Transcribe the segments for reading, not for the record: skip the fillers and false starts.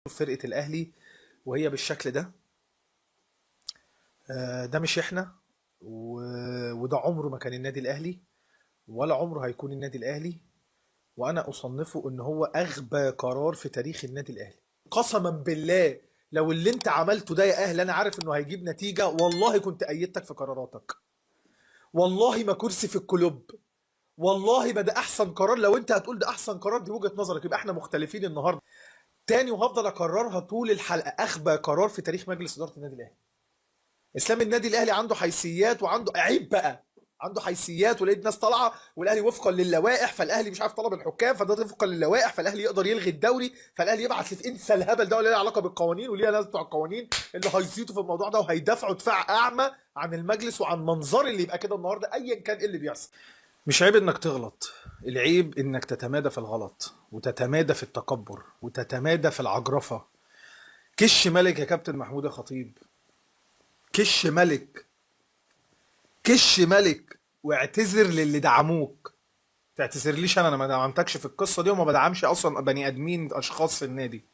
فرقة الأهلي وهي بالشكل ده. ده مش احنا وده عمره ما كان النادي الأهلي ولا عمره هيكون النادي الأهلي. وأنا أصنفه إن هو أغبى قرار في تاريخ النادي الأهلي قسما بالله. لو اللي انت عملته ده يا أهل أنا عارف إنه هيجيب نتيجة، والله كنت أيدتك في قراراتك. والله ما كرسي في الكلوب، والله ما ده أحسن قرار. لو انت هتقول ده أحسن قرار، دي وجهة نظرك، يبقى احنا مختلفين النهاردة تاني، وهفضل أكررها طول الحلقة. أغبى قرار في تاريخ مجلس إدارة النادي الأهلي. اسلام النادي الاهلي عنده حيثيات وعنده عيب بقى، عنده حيثيات، ولقيت ناس طالعه والاهلي وفقا للوائح، فالاهلي مش عارف طلب الحكام، فده وفقا للوائح، فالاهلي يقدر يلغي الدوري، فالاهلي يبعت في انسى الهبل ده ولا له علاقه بالقوانين، وليها ناس بتوع القوانين اللي هيزيطوا في الموضوع ده وهيدافعوا دفاع اعمى عن المجلس وعن منظري اللي يبقى كده النهارده ايا كان ايه اللي بيحصل. مش عيب انك تغلط، العيب انك تتمادى في الغلط وتتمادى في التكبر وتتمادى في العجرفه. كش ملك يا كابتن محمود خطيب، كش ملك، كش ملك، واعتذر للي دعموك. تعتذرليش انا ما دعمتكش في القصه دي، وما بدعمش اصلا بني ادمين اشخاص في النادي.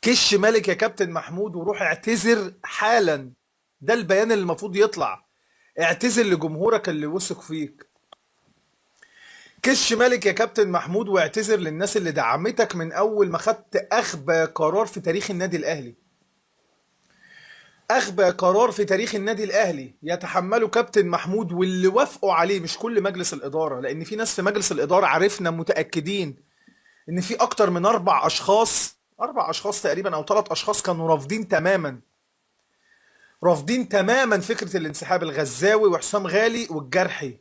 كش ملك يا كابتن محمود وروح اعتذر حالا. ده البيان اللي المفروض يطلع. اعتذر لجمهورك اللي وثق فيك. كش ملك يا كابتن محمود واعتذر للناس اللي دعمتك من اول ما خدت اغبى قرار في تاريخ النادي الاهلي. اغبى قرار في تاريخ النادي الاهلي يتحمله كابتن محمود واللي وافقوا عليه، مش كل مجلس الاداره، لان في ناس في مجلس الاداره عرفنا متاكدين ان في اكتر من اربع اشخاص تقريبا او 3 اشخاص كانوا رافضين تماما، رافضين تماما فكره الانسحاب. الغزاوي وحسام غالي والجرحي،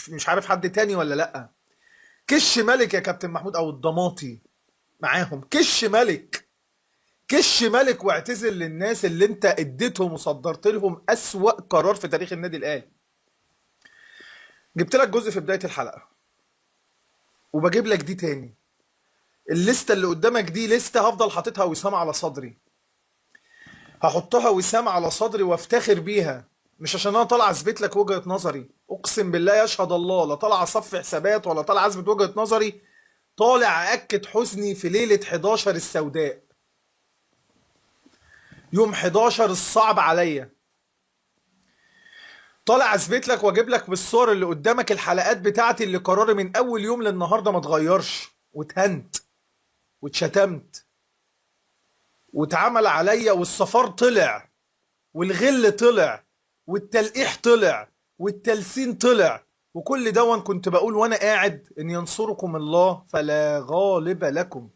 مش عارف حد تاني ولا لا. كش ملك يا كابتن محمود، او الضماطي معاهم. كش ملك، كش ملك واعتذر للناس اللي انت اديتهم وصدرت لهم اسوأ قرار في تاريخ النادي الاهلي. جبت لك جزء في بداية الحلقة وبجيب لك دي تاني. الليستة اللي قدامك دي لستة هفضل حاططها وسام على صدري، هحطها وسام على صدري وافتخر بيها، مش عشان انا طالع اثبت لك وجهة نظري. اقسم بالله يشهد الله لا طالع اصفي حسابات ولا طالع اثبت وجهة نظري، طالع اكد حزني في ليلة 11 السوداء، يوم 11 الصعب عليا. طالع اثبت لك واجيب لك بالصور اللي قدامك الحلقات بتاعتي اللي قراري من اول يوم للنهارده ما اتغيرش، واتهنت واتشتمت واتعمل عليا، والصفار طلع والغل طلع والتلقيح طلع والتلسين طلع، وكل دون كنت بقول وانا قاعد ان ينصركم الله فلا غالب لكم.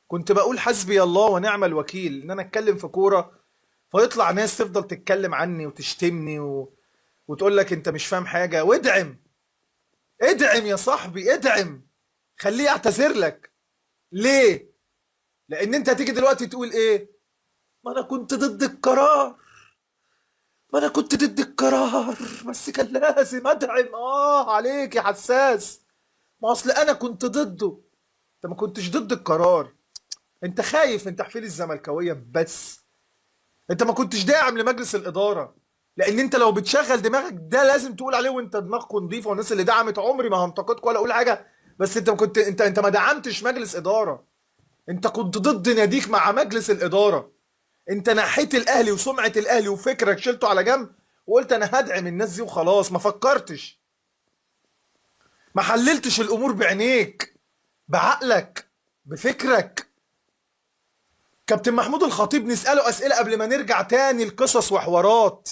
كنت بقول حسبي الله ونعم الوكيل ان انا اتكلم في كوره، فيطلع ناس تفضل تتكلم عني وتشتمني وتقول لك انت مش فاهم حاجه. وادعم، ادعم يا صاحبي، ادعم، خليه يعتذر لك. ليه؟ لان انت هتيجي دلوقتي تقول ايه؟ ما انا كنت ضد القرار، ما انا كنت ضد القرار بس كان لازم ادعم. عليك يا حساس، ما اصل انا كنت ضده. انت ما كنتش ضد القرار، انت خايف من تحفيل الزملكاويه بس. انت ما كنتش داعم لمجلس الاداره، لان انت لو بتشغل دماغك ده لازم تقول عليه وانت دماغكم نظيفه. والناس اللي دعمت عمري ما هنتقدكم ولا اقول حاجه، بس انت ما كنت انت ما دعمتش مجلس اداره، انت كنت ضد ناديك مع مجلس الاداره. انت نحيت الاهلي وسمعه الاهلي وفكرك شلته على جنب وقلت انا هدعم الناس دي وخلاص. ما فكرتش، ما حللتش الامور بعينيك، بعقلك، بفكرك. كابتن محمود الخطيب نساله اسئله قبل ما نرجع تاني لقصص وحوارات.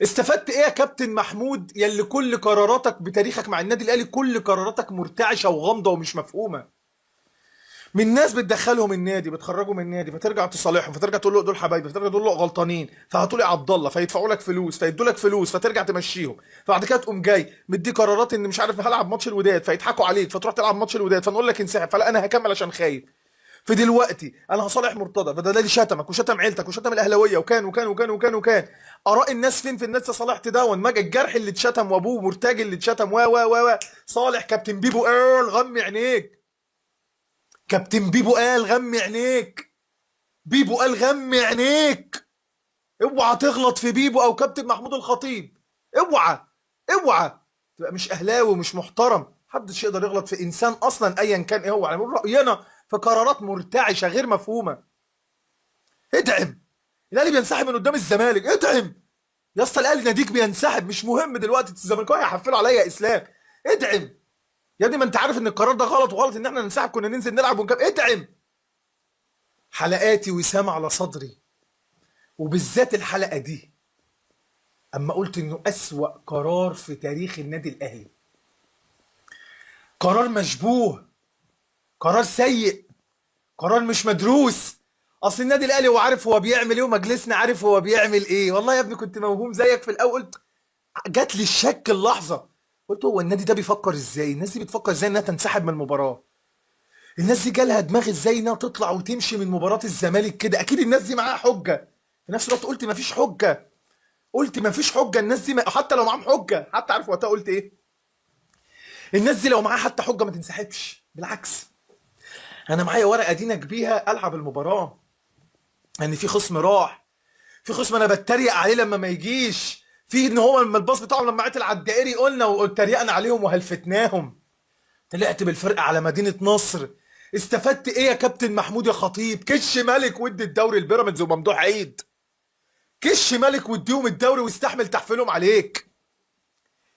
استفدت ايه يا كابتن محمود يلي كل قراراتك بتاريخك مع النادي الاهلي كل قراراتك مرتعشه وغامضه ومش مفهومه؟ من ناس بتدخلهم النادي، بتخرجهم من النادي، فترجع تصالحهم، فترجع تقول له دول حبايبي، فترجع تقول له غلطانين، فهتقول يا عبد الله، فيدفعوا لك فلوس، فيدوا لك فلوس، فترجع تمشيهم، فبعد كده تقوم جاي مدي قرارات ان مش عارف هلعب ماتش الوداد، فيضحكوا عليك، فتروح تلعب ماتش الوداد، فنقول لك انسحب، فلا انا هكمل عشان خايف. في دلوقتي انا هصالح مرتضى، فده اللي شتمك وشتم عيلتك وشتم الاهلاويه وكان اراء الناس فين؟ في الناس صالحت دون ماجد الجرح اللي اتشتم، وابوه مرتجل اللي اتشتم و صالح. كابتن بيبو قال غمي عينيك، كابتن بيبو قال غمي عينيك، بيبو قال غمي عينيك. اوعى تغلط في بيبو او كابتن محمود الخطيب، اوعى، اوعى تبقى مش اهلاوي ومش محترم. محدش يقدر يغلط في انسان اصلا ايا كان ايه هو. على راينا في قرارات مرتعشه غير مفهومه. ادعم الاهلي بينسحب من قدام الزمالك، ادعم يا اسطى، الاهلي ناديك بينسحب، مش مهم دلوقتي الزمالكاويه هيحفلوا عليا يا اسلام. ادعم يا ابني، ما انت عارف ان القرار ده غلط، وغلط ان احنا ننسحب، كنا ننزل نلعب ونكمل. ادعم. حلقاتي وسام على صدري، وبالذات الحلقه دي اما قلت انه اسوأ قرار في تاريخ النادي الاهلي، قرار مشبوه، قرار سيء، قرار مش مدروس. اصل النادي الاهلي هو عارف هو بيعمل ايه، ومجلسنا عارف هو بيعمل ايه. والله يا ابني كنت موهوم زيك في الاول، قلت جات لي الشك اللحظه، قلت هو النادي ده بيفكر ازاي؟ الناس دي بتفكر ازاي انها تنسحب من المباراه؟ الناس دي جالها دماغ ازاي انها تطلع وتمشي من مباراه الزمالك كده؟ اكيد الناس دي معاها حجه. في نفس الوقت قلت مفيش حجه، قلت مفيش حجه. الناس دي حتى لو معاهم حجه، حتى عارف وقتها قلت ايه؟ الناس دي لو معاها حتى حجه ما تنسحبش، بالعكس انا معايا ورقه ادينك بيها العب المباراه. ان في خصم راح، في خصم انا بتريق عليه لما ما يجيش، في ان هو لما الباص بتاعهم لما عطل على الدائري قلنا واتريقنا عليهم وهلفتناهم. طلعت بالفرقه على مدينه نصر، استفدت ايه يا كابتن محمود يا خطيب؟ كش ملك ودي الدوري البيراميدز وممدوح عيد، كش ملك وديهم الدوري واستحمل تحفيلهم عليك.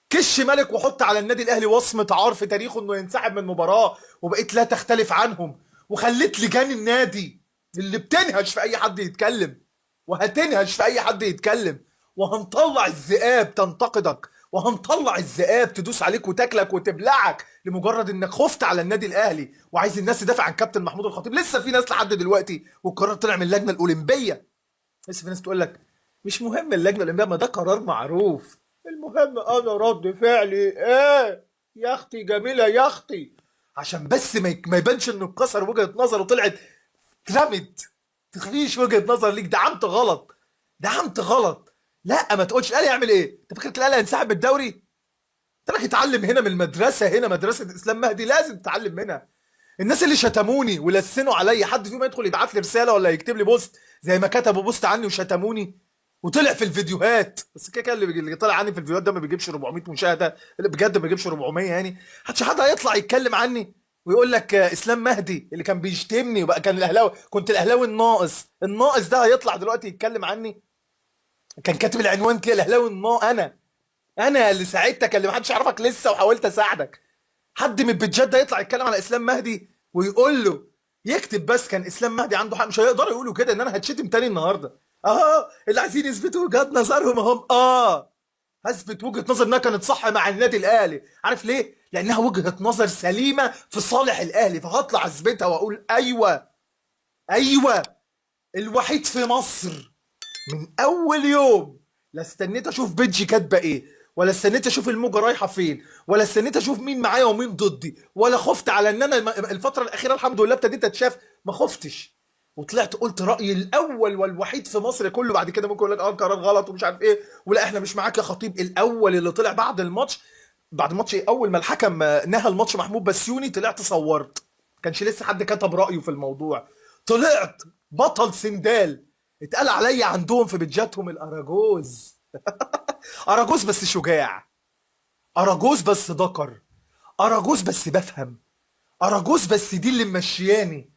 كش ملك وحط على النادي الاهلي وصمه عار في تاريخه انه ينسحب من مباراه، وبقيت لا تختلف عنهم، وخليت لجان النادي اللي بتنهش في اي حد يتكلم، وهتنهش في اي حد يتكلم، وهنطلع الذئاب تنتقدك، وهنطلع الذئاب تدوس عليك وتاكلك وتبلعك لمجرد انك خفت على النادي الاهلي وعايز الناس تدافع عن كابتن محمود الخطيب. لسه في ناس لحد دلوقتي، والقرار طلع من اللجنه الاولمبيه، لسه في ناس تقول لك مش مهم اللجنه الاولمبيه، ما ده قرار معروف، المهم انا رد فعلي ايه يا اختي جميله يا اختي، عشان بس ما يبانش انه اتكسر وجهه نظر وطلعت اترمت. تخفيش وجهه نظر ليك، دعمت غلط، دعمت غلط. لا ما تقولش الاهلي يعمل ايه، انت فاكر الاهلي هينسحب من الدوري؟ انت رايح اتعلم هنا من المدرسه، هنا مدرسه اسلام مهدي لازم تتعلم منها. الناس اللي شتموني ولسنوا عليا، حد فيهم يدخل يبعت لي رساله ولا يكتب لي بوست زي ما كتبوا بوست عني وشتموني وطلع في الفيديوهات؟ بس كده كده اللي طلع عني في الفيديوهات ده ما بيجيبش 400 مشاهده، بجد ما بيجيبش 400 يعني. حد هيطلع يتكلم عني ويقول لك اسلام مهدي اللي كان بيشتمني وبقى كان الاهلاوي، كنت الاهلاوي الناقص، الناقص ده هيطلع دلوقتي يتكلم عني؟ كان كاتب العنوان كده الاهلاوي الناقص. انا اللي ساعدتك، اللي محدش يعرفك لسه وحاولت اساعدك. حد من البيتجات ده يطلع يتكلم على اسلام مهدي ويقول له يكتب بس كان اسلام مهدي عنده حق؟ مش هيقدروا يقولوا كده ان انا هتشتم تاني النهارده. اللي عايزين يثبتوا وجهات نظرهم اهم. هثبت وجهه نظر انها كانت صح مع النادي الاهلي. عارف ليه؟ لانها وجهه نظر سليمه في صالح الاهلي، فهطلع اثبتها واقول ايوه، ايوه الوحيد في مصر من اول يوم لا استنيت اشوف بيجي كاتبه ايه، ولا استنيت اشوف الموجه رايحه فين، ولا استنيت اشوف مين معايا ومين ضدي، ولا خفت على ان انا الفتره الاخيره الحمد لله ابتديت اتشاف، ما خفتش وطلعت قلت رايي الاول والوحيد في مصر كله. بعد كده ممكن يقول لك قرار غلط ومش عارف ايه، ولا احنا مش معاك يا خطيب. الاول اللي طلع بعد الماتش، بعد الماتش ايه، اول ما الحكم نهى الماتش محمود بسيوني، طلعت صورت، كانش لسه حد كتب رايه في الموضوع، طلعت بطل سندال. اتقال عليا عندهم في بيتجاتهم الاراجوز. اراجوز بس شجاع، اراجوز بس ذكر، اراجوز بس بفهم، اراجوز بس دي اللي ممشياني،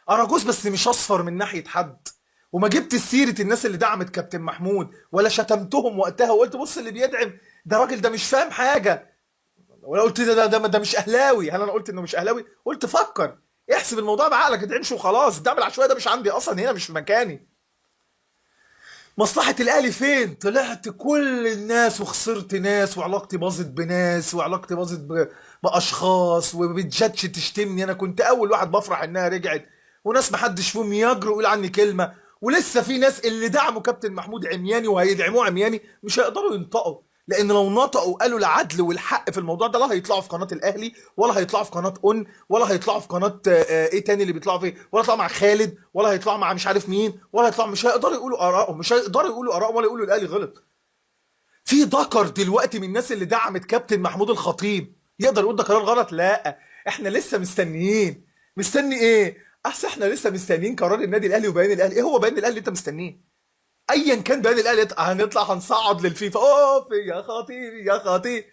اراجوز بس مش اصفر من ناحيه حد. وما جبت سيره الناس اللي دعمت كابتن محمود ولا شتمتهم وقتها وقلت بص اللي بيدعم ده راجل ده مش فاهم حاجه، ولا قلت ده مش اهلاوي. هل انا قلت انه مش اهلاوي؟ قلت فكر، احسب الموضوع بعقلك، ما تدعمش وخلاص. الدعم العشوائي ده مش عندي اصلا، هنا مش في مكاني. مصلحة الأهلي فين؟ طلعت كل الناس وخسرت ناس، وعلاقتي باظت بناس، وعلاقتي باظت بأشخاص، وبتجاتش تشتمني. أنا كنت أول واحد بفرح إنها رجعت، وناس محدش فيهم يجرؤ يقول عني كلمة، ولسه في ناس اللي دعموا كابتن محمود عمياني وهيدعموه عمياني مش هيقدروا ينطقوا، لان لو نطقوا وقالوا العدل والحق في الموضوع ده لا هيطلعوا في قناه الاهلي، ولا هيطلعوا في قناه اون، ولا هيطلعوا في قناه ايه تاني اللي بيطلعوا فيه، ولا هيطلعوا مع خالد، ولا هيطلعوا مع مش عارف مين، ولا هيطلعوا. مش هيقدروا يقولوا ارائهم، مش هيقدروا يقولوا ارائهم، ولا يقولوا الاهلي غلط. في ذكر دلوقتي من الناس اللي دعمت كابتن محمود الخطيب يقدر يقول ده قرار غلط؟ لا، احنا لسه مستنيين. مستني ايه؟ اصل احنا لسه مستنيين قرار النادي الاهلي وبيان الاهلي. ايه هو بيان الاهلي اللي انت مستنيه؟ ايا كان بيان الاهلي هنطلع هنصعد للفيفا اوف يا خطيب يا خطيب.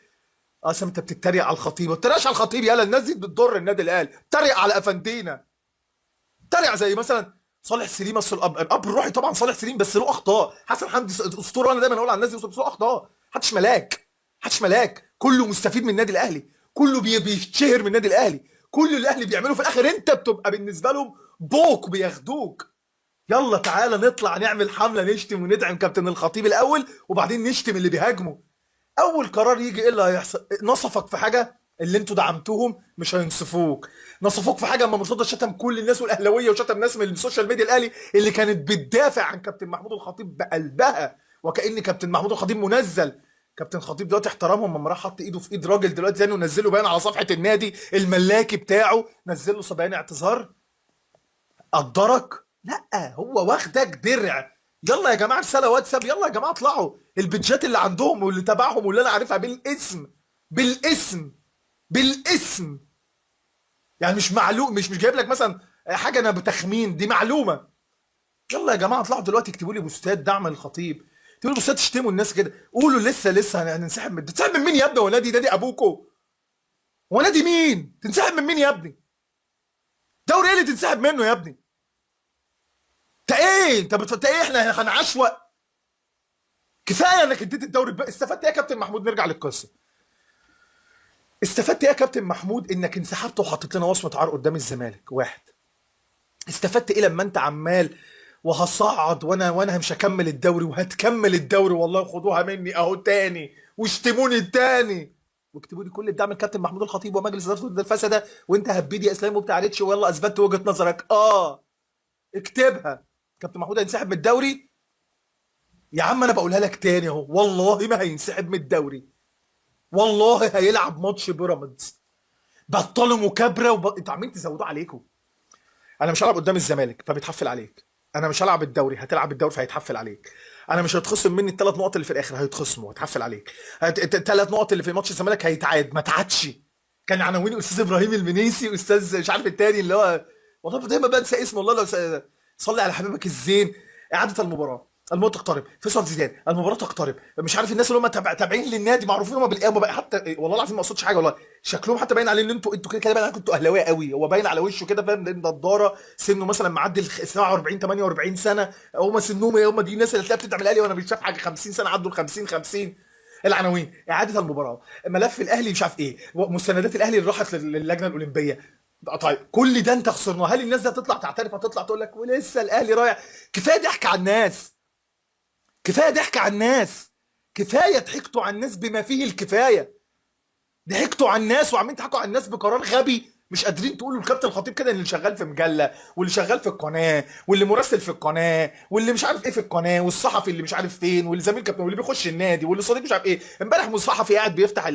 اصل انت بتتريق على الخطيب، ما تتريقش على الخطيب، يالا الناس دي بتضر النادي الاهلي، تريق على افندينا. تريع زي مثلا صالح سليم. اصل الاب الروحي طبعا صالح سليم، بس له اخطاء. حسن حمدي اسطوره، وانا دايما اقول على الناس دي له اخطاء. محدش ملاك، محدش ملاك، كله مستفيد من النادي الاهلي، كله بيتشهر من النادي الاهلي، كل الاهلي بيعمله في الاخر انت بتبقى بالنسبه لهم بوك، بياخدوك. يلا تعالى نطلع نعمل حمله نشتم وندعم كابتن الخطيب الاول، وبعدين نشتم اللي بيهاجموا. اول قرار يجي ايه اللي هيحصل؟ نصفك في حاجه اللي انتوا دعمتوهم مش هينصفوك. نصفوك في حاجه اما مرتضى شتم كل الناس والاهلاويه، وشتم ناس من السوشيال ميديا الاهلي اللي كانت بتدافع عن كابتن محمود الخطيب بقلبها، وكأن كابتن محمود الخطيب منزل. كابتن الخطيب دلوقتي احترامهم لما راح حط ايده في ايد راجل دلوقتي تاني، ونزله بيان على صفحه النادي الملاكي بتاعه، نزل له بيان اعتذار. قدرك؟ لا، هو واخدك درع. يلا يا جماعه رساله واتساب، يلا يا جماعه اطلعوا البيدجات اللي عندهم واللي تبعهم واللي انا عارفها بالاسم، بالاسم، بالاسم. يعني مش معلوم، مش جايب لك مثلا حاجه انا بتخمين، دي معلومه. يلا يا جماعه اطلعوا دلوقتي اكتبوا لي بوستات دعم الخطيب، اكتبوا لي بوستات تشتموا الناس كده، قولوا لسه هننسحب من، تنسحب من مين يا ابني؟ هو نادي ابوكو؟ هو نادي مين؟ تنسحب من مين يا ابني؟ دوري ايه اللي تنسحب منه يا ابني؟ انت ايه؟ انت ايه؟ احنا هنعشوق؟ كفايه انك اديت الدوري بقى. استفدت ايه يا كابتن محمود؟ نرجع للقصه. استفدت ايه يا كابتن محمود انك انسحبت وحطيت لنا وصمه عار قدام الزمالك؟ واحد. استفدت ايه لما انت عمال وهصعد وانا مش هكمل الدوري وهتكمل الدوري والله خدوها مني اهو تاني واشتموني تاني واكتبوا لي كل الدعم الكابتن محمود الخطيب ومجلس اداره ضد الفساد، وانت هبيدي يا اسلام وبتاع ريتش، والله اثبتت وجهه نظرك. اكتبها. كابتن محمود هينسحب من الدوري يا عم، انا بقولها لك تاني اهو، والله ما هينسحب من الدوري، والله هيلعب ماتش بيراميدز. بطلوا مكابره انتوا عمالين تزودوا عليكم. انا مش هلعب قدام الزمالك فبيتحفل عليك، انا مش هلعب الدوري هتلعب الدوري فهيتحفل عليك، انا مش هيتخصم مني الثلاث نقط اللي في الاخر هيتخصموا وهتحفل عليك، الثلاث نقط اللي في ماتش الزمالك هيتعاد ما تعادش. كان عناوين استاذ ابراهيم المنيسي، استاذ مش عارف التاني اللي هو، والله دايما بنسى اسمه، والله لو صلي على حبيبك الزين. اعاده المباراه تقترب، فيصل زيدان المباراه تقترب، مش عارف الناس اللي هم تابعين للنادي معروفين هم بالقيامه بقى، حتى والله العظيم ما اقصدش حاجه والله، شكلهم حتى باين عليه ان انتوا كده باين عليكم انتوا اهلاويه قوي، هو باين على وشه كده، فاهم؟ نضاره، سنه مثلا معدي ال 47 48 سنه، هم سنهم هم دي الناس اللي تلاقيها بتدعم الاهلي وانا مش شايف حاجه 50 سنه عدوا ال 50. العناوين اعاده المباراه، ملف الاهلي مش عارف ايه، مستندات الاهلي اللي راحت للجنه الاولمبيه. طيب كل ده انت خسرناه، هل الناس دي هتطلع تعترف؟ هتطلع تقول لك ولسه الاهلي رايح؟ كفايه ضحك على الناس، كفايه ضحك على الناس، كفايه ضحكتوا على الناس بما فيه الكفايه. ضحكتوا على الناس وعمالين تضحكوا على الناس بقرار غبي، مش قادرين تقولوا للكابتن الخطيب كده ان اللي شغال في مجله واللي شغال في القناه واللي مراسل في القناه واللي مش عارف ايه في القناه والصحفي اللي مش عارف فين واللي زميل كابتن واللي بيخش النادي واللي صديق مش عارف ايه. امبارح صحفي قاعد بيفتح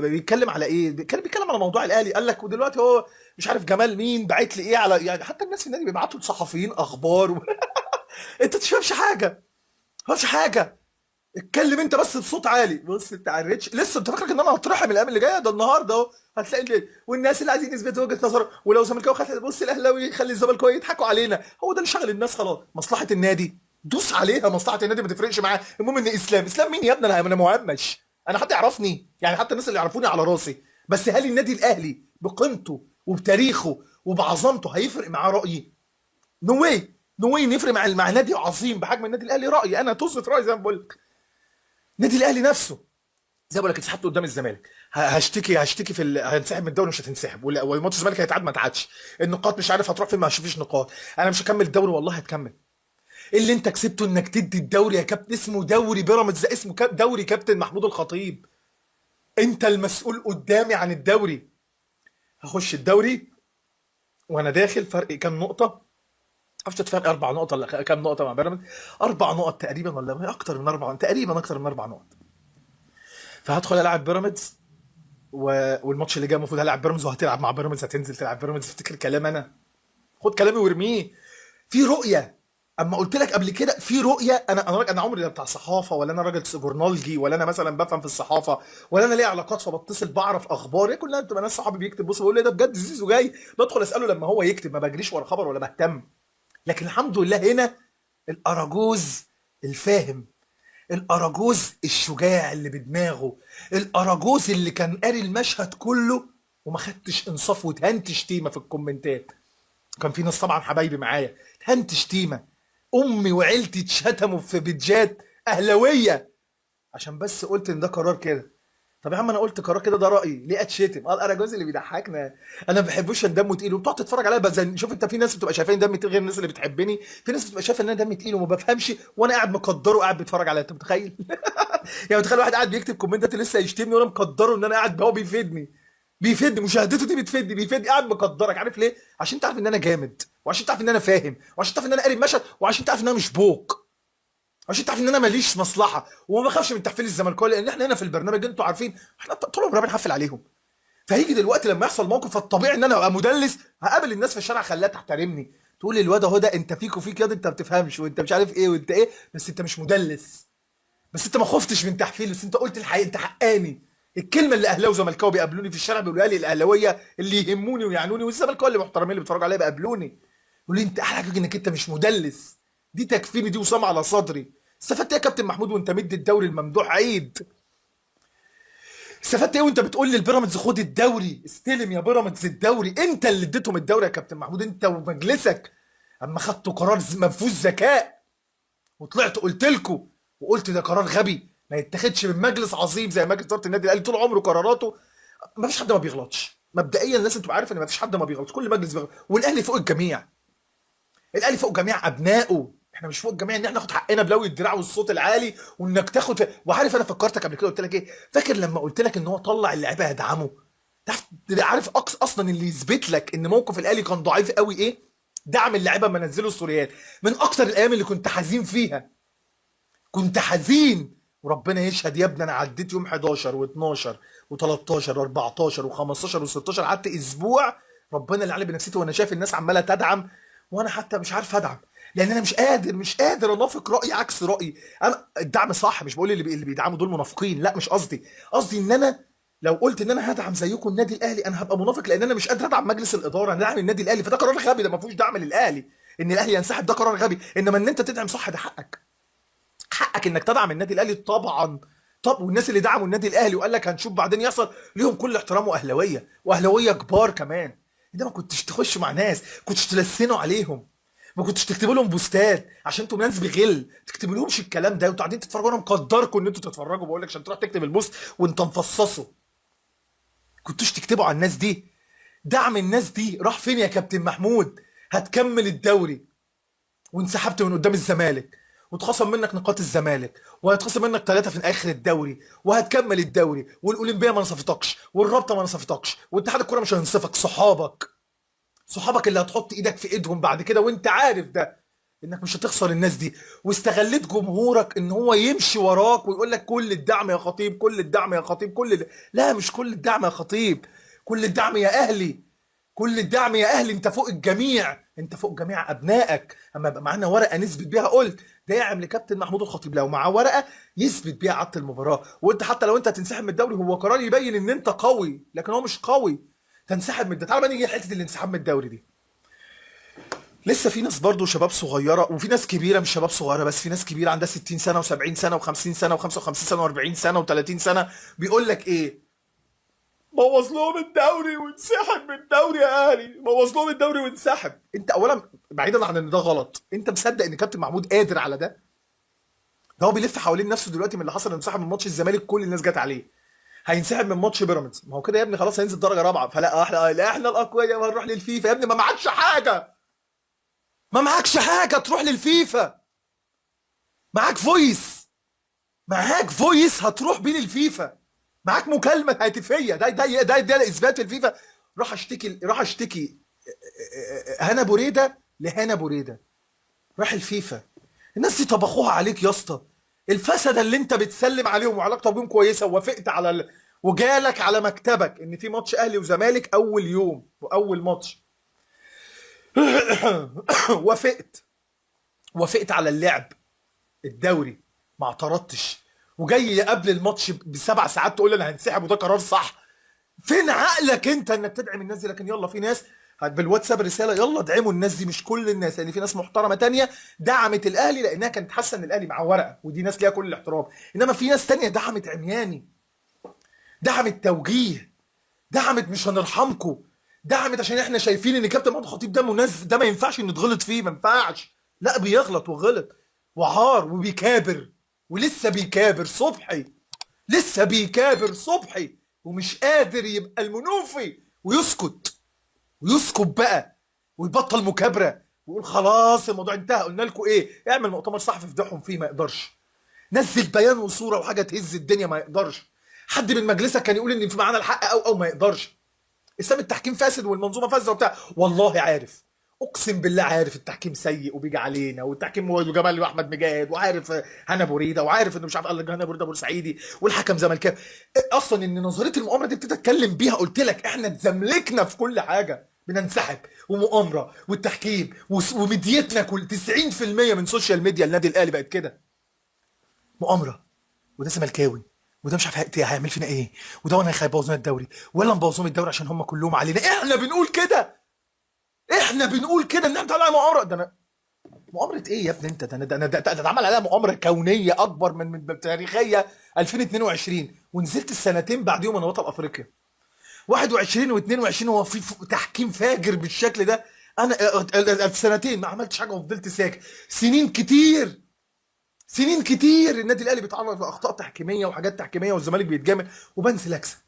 بيتكلم على ايه؟ كان بيتكلم على موضوع الاهلي، قال لك ودلوقتي هو مش عارف جمال مين باعت لي ايه على، يعني حتى الناس في النادي بيبعتوا لصحفيين اخبار انت تفهمش حاجه، مفيش حاجه. اتكلم انت بس بصوت عالي. بص انت عريتش لسه، انت فاكرك ان انا هطرحها من الايام اللي جايه؟ ده النهارده اهو هتلاقي والناس اللي عايزين يثبتوا وجهه نظر، ولو زملكاوي بص الاهلاوي يخلي الزملكاوي يضحكوا علينا، هو ده اللي شغل الناس خلاص. مصلحه النادي دوس عليها، مصلحه النادي ما تفرقش معاه، المهم ان اسلام مين يا ابني؟ انا مهمش، انا حد يعرفني؟ يعني حتى الناس اللي يعرفوني على راسي، بس هل النادي الاهلي بقيمته وبتاريخه وبعظمته هيفرق معاه رايي؟ نو واي، نو واي نفرق مع نادي عظيم بحجم النادي الاهلي رايي، انا توصف رايي زي ما بقول لك. النادي الاهلي نفسه زي ما بقول لك انسحبت قدام الزمالك، هشتكي هنسحب من الدوري مش هتنسحب، وماتش الزمالك هيتعاد ما تعادش، النقاط مش عارف هتروح فين ما هشوفش نقاط، انا مش هكمل الدوري والله هتكمل. اللي انت كسبته انك تدي الدوري يا كابتن، اسمه دوري بيراميدز، اسمه دوري كابتن محمود الخطيب، انت المسؤول قدامي عن الدوري. هخش الدوري وانا داخل فرق كام نقطه؟ معرفش فرق 4 نقط ولا كام نقطه مع بيراميدز، 4 نقط تقريبا ولا اكتر من 4، تقريبا اكتر من 4 نقط. فهدخل العب بيراميدز والماتش اللي جاي المفروض هلعب بيراميدز وهتلعب مع بيراميدز، هتنزل تلعب بيراميدز، افتكر كلام انا، خد كلامي وارميه. في رؤيه، اما قلت لك قبل كده في رؤيه. انا عمري لا بتاع صحافه، ولا انا راجل جورنالجي، ولا انا مثلا بفهم في الصحافه، ولا انا ليا علاقات فبتصل بعرف اخبار، هي كلها بتبقى ناس صحابي بيكتب، بص بقول لي ده بجد زيزو جاي، بدخل اساله لما هو يكتب، ما بجريش ورا خبر ولا بهتم. لكن الحمد لله هنا الاراجوز الفاهم، الاراجوز الشجاع اللي بدماغه، الاراجوز اللي كان قاري المشهد كله وما خدتش انصاف واتهنت شتيمه في الكومنتات. كان في ناس طبعا حبايبي معايا، اتهنت شتيمه، امي وعيلتي اتشتموا في بيتجات اهلاويه عشان بس قلت ان ده قرار كده. طب يا عم انا قلت قرار كده، ده رايي، ليه اتشتم؟ قال انا جوزي اللي بيضحكنا، انا ما بحبوش ان دمه تقيل وبتقعد تتفرج عليا بزن. شوف انت، في ناس بتبقى شايفين دمي تقيل غير الناس اللي بتحبني، في ناس بتبقى شايفه ان انا دمي تقيل وما بفهمش، وانا قاعد مقدره قاعد بيتفرج عليا. انت متخيل؟ يعني متخيل واحد قاعد بيكتب كومنتات لسه يشتمني وانا مقدره ان انا قاعد، هو بيفيدني، بيفيدني مشاهدته دي بتفيدني، بيفيدني، قاعد مقدرك. عارف ليه؟ عشان تعرف ان انا جامد، وعشان تعرف ان انا فاهم، وعشان تعرف ان انا قاري المشهد، وعشان تعرف ان انا مش بوق، عشان تعرف ان انا ماليش مصلحه وما بخافش من تحفيل الزملكاويه، لان احنا هنا في البرنامج انتوا عارفين احنا طول عمرنا بنحفل عليهم. فهيجي دلوقتي لما يحصل موقف، فالطبيعي ان انا ابقى مدلس، هقابل الناس في الشارع خليها تحترمني، تقول لي الواد اهو ده انت فيك وفيك ياض، انت ما بتفهمش وانت مش عارف ايه وانت ايه، بس انت مش مدلس، بس انت ما خفتش من تحفيل، بس انت قلت الحقيقه، انت حقاني. الكلمه اللي اهلاوي وزملكاوي بيقابلوني في الشارع بيقولوا لي، الاهلاويه اللي يهموني ويعنوني والزملكاويه اللي محترمين اللي بيتفرجوا عليا بيقابلوني، يقولوا لي انت احلى حاجه انك انت مش مدلس. دي تكفيني، دي وسام على صدري. استفدت ايه يا كابتن محمود وانت مدي الدوري الممدوح عيد؟ استفدت ايه وانت بتقول لي البيراميدز خد الدوري، استلم يا بيراميدز الدوري؟ انت اللي اديتهم الدوري يا كابتن محمود، انت ومجلسك، اما خدتوا قرار ما فيهوش ذكاء، وطلعت قلت لكم، وقلت ده قرار غبي ما يتاخدش من مجلس عظيم زي مجلس اداره النادي الاهلي، طول عمره قراراته ما فيش حد ما بيغلطش. مبدئيا لازم تبقى عارف ان ما فيش حد ما بيغلطش، كل مجلس بيغلط، والاهلي فوق الجميع. الاهلي فوق جميع ابنائه، احنا مش فوق الجميع ان احنا ناخد حقنا بلوي الدراع والصوت العالي، وانك تاخد وعارف انا فكرتك قبل كده قلت لك ايه؟ فاكر لما قلت لك ان هو طلع اللعيبه يدعمه؟ تعرف، عارف اصلا اللي يثبت لك ان موقف الاهلي كان ضعيف قوي ايه؟ دعم اللعيبه لما نزلوا السوريات. من اكتر الايام اللي كنت حزين فيها، كنت حزين، وربنا يشهد يا ابني انا عديت يوم 11 و12 و13 و14 و15 و16، قعدت اسبوع ربنا اللي علي بنفسيتي وانا شايف الناس عماله تدعم، وانا حتى مش عارف ادعم، لان انا مش قادر انافق راي عكس رايي. انا الدعم صح، مش بقول اللي بيدعموا دول منافقين، لا مش قصدي، قصدي ان انا لو قلت ان انا هدعم زيكم النادي الاهلي انا هبقى منافق، لان انا مش قادر ادعم مجلس الاداره، انا داعم النادي الاهلي، فده قرار غبي، ده ما فيهوش دعم للاهلي، ان الاهلي ينسحب ده قرار غبي، انما ان انت تدعم صح ده حقك، حقك انك تدعم النادي الاهلي طبعا. طب والناس اللي دعموا النادي الاهلي وقال لك هنشوف بعدين يحصل، ليهم كل احترام، واهلاويه واهلاويه كبار كمان. انت ما كنتش تخش مع ناس، كنتش تلسنوا عليهم، ما كنتش تكتبوا لهم بوستات عشان انتوا ناس بغل، تكتبوا لهمش الكلام ده وانتوا قاعدين تتفرجوا، انا مقدركم ان انتوا تتفرجوا، بقول لك عشان تروح تكتب البوست وانت مفصصه، كنتوش تكتبوا على الناس دي. دعم الناس دي راح فين يا كابتن محمود؟ هتكمل الدوري وانسحبت من قدام الزمالك، واتخصم منك نقاط الزمالك، وهيتخصم منك 3 في اخر الدوري، وهتكمل الدوري، والاولمبيه ما نصفتكش، والرابطه ما نصفتكش، واتحاد الكوره مش هينصفك، صحابك اللي هتحط ايدك في ايدهم بعد كده، وانت عارف ده انك مش هتخسر الناس دي، واستغليت جمهورك ان هو يمشي وراك ويقول لك كل الدعم يا خطيب، كل الدعم يا خطيب، لا مش كل الدعم يا خطيب، كل الدعم يا اهلي، كل الدعم يا اهلي، انت فوق الجميع، انت فوق جميع ابنائك. اما يبقى معانا ورقه نثبت بيها، قلت داعم لكابتن محمود الخطيب لو معاه ورقه يثبت بيها عدت المباراه، وانت حتى لو انت هتنسحب من الدوري هو قرار يبين ان انت قوي، لكن هو مش قوي تنسحب من الدوري. تعال بقى نيجي لحته الانسحاب من الدوري دي. لسه في ناس برضو شباب صغيره، وفي ناس كبيره مش شباب صغيره بس، في ناس كبيره عندها 60 سنه و70 سنه و50 سنه و55 سنه و40 سنه و30 سنه، بيقول لك ايه؟ بوظ لهم الدوري وانسحب من الدوري يا اهلي، بوظ لهم الدوري وانسحب. انت اولا بعيدا عن ان ده غلط، انت مصدق ان كابتن محمود قادر على ده؟ ده هو بيلف حوالين نفسه دلوقتي من اللي حصل، انسحب من ماتش الزمالك كل الناس جت عليه، هينسحب من ماتش بيراميدز، ما هو كده يا ابني خلاص هينزل درجه رابعه، فلا احنا لا احنا الاقوياء وهنروح للفيفا. يا ابني ما معكش حاجه، ما معكش حاجه تروح للفيفا، معاك فويس، معاك فويس هتروح بيه للفيفا، معاك مكالمه هاتفيه، ده اثبات الفيفا. راح اشتكي هنا بريده لهنا بريده، راح الفيفا. الناس دي طبخوها عليك يا اسطى، الفسده اللي انت بتسلم عليهم وعلاقتك بيهم كويسه، ووافقت على وجالك على مكتبك ان في ماتش اهلي وزمالك اول يوم واول ماتش وافقت على اللعب الدوري، ما اعترضتش، وجاي قبل الماتش ب7 ساعات تقول لي انا هنسحب وده قرار صح. فين عقلك انت انك تدعم الناس دي؟ لكن يلا في ناس بالواتساب رساله يلا ادعموا الناس دي، مش كل الناس، لان يعني في ناس محترمه تانية دعمت الاهلي لانها كانت حاسه ان الاهلي معاه ورقه، ودي ناس ليها كل الاحترام، انما في ناس تانية دعمت عمياني، دعمت توجيه، دعمت مش هنرحمكم، دعمت عشان احنا شايفين ان كابتن محمود الخطيب ده منزل، ده ما ينفعش ان نتغلط فيه، ما ينفعش. لا بيغلط وغلط وعار وبيكابر، ولسه بيكابر صبحي، لسه بيكابر صبحي، ومش قادر يبقى المنوفي ويسكت، ويسكت بقى، ويبطل مكابره، ويقول خلاص الموضوع انتهى. قلنا لكم ايه؟ اعمل مؤتمر صحفي فضحهم فيه، ما يقدرش. نزل بيان وصوره وحاجه تهز الدنيا، ما يقدرش. حد من مجلسك كان يقول ان في معانا الحق او ما يقدرش. اسلام التحكيم فاسد والمنظومه فاسده وبتاع، والله عارف، اقسم بالله عارف التحكيم سيء وبيجي علينا، والتحكيم هو جمال واحمد مجاهد، وعارف هنا بوريده، وعارف انه مش عارف قال هنا بوريده بورسعيدي، والحكم زملكاوي. اصلا ان نظريه المؤامره دي ابتديت اتكلم بيها، قلت لك احنا اتزملكنا في كل حاجه، بننسحب ومؤامره والتحكيم وميديتنا كل 90% من سوشيال ميديا النادي الاهلي بقت كده مؤامره، وده زملكاوي، وده مش عارف هيعمل فينا ايه، وده وانا هيبوظ لنا الدوري، ولا مبوظين الدوري عشان هم كلهم علينا. احنا بنقول كده، احنا بنقول كده ان احنا بنتعامل على مؤامره. ده انا مؤامره ايه يا ابني انت؟ ده اتعمل عليها مؤامره كونيه اكبر من تاريخيه 2022، ونزلت السنتين بعديهم انا بطل افريقيا 21 و22، هو في تحكيم فاجر بالشكل ده؟ انا السنتين ما عملتش حاجه وفضلت ساكت. سنين كتير، سنين كتير النادي الاهلي بيتعرض لاخطاء تحكيميه وحاجات تحكيميه، والزمالك بيتجامل، وبنزل اكسب،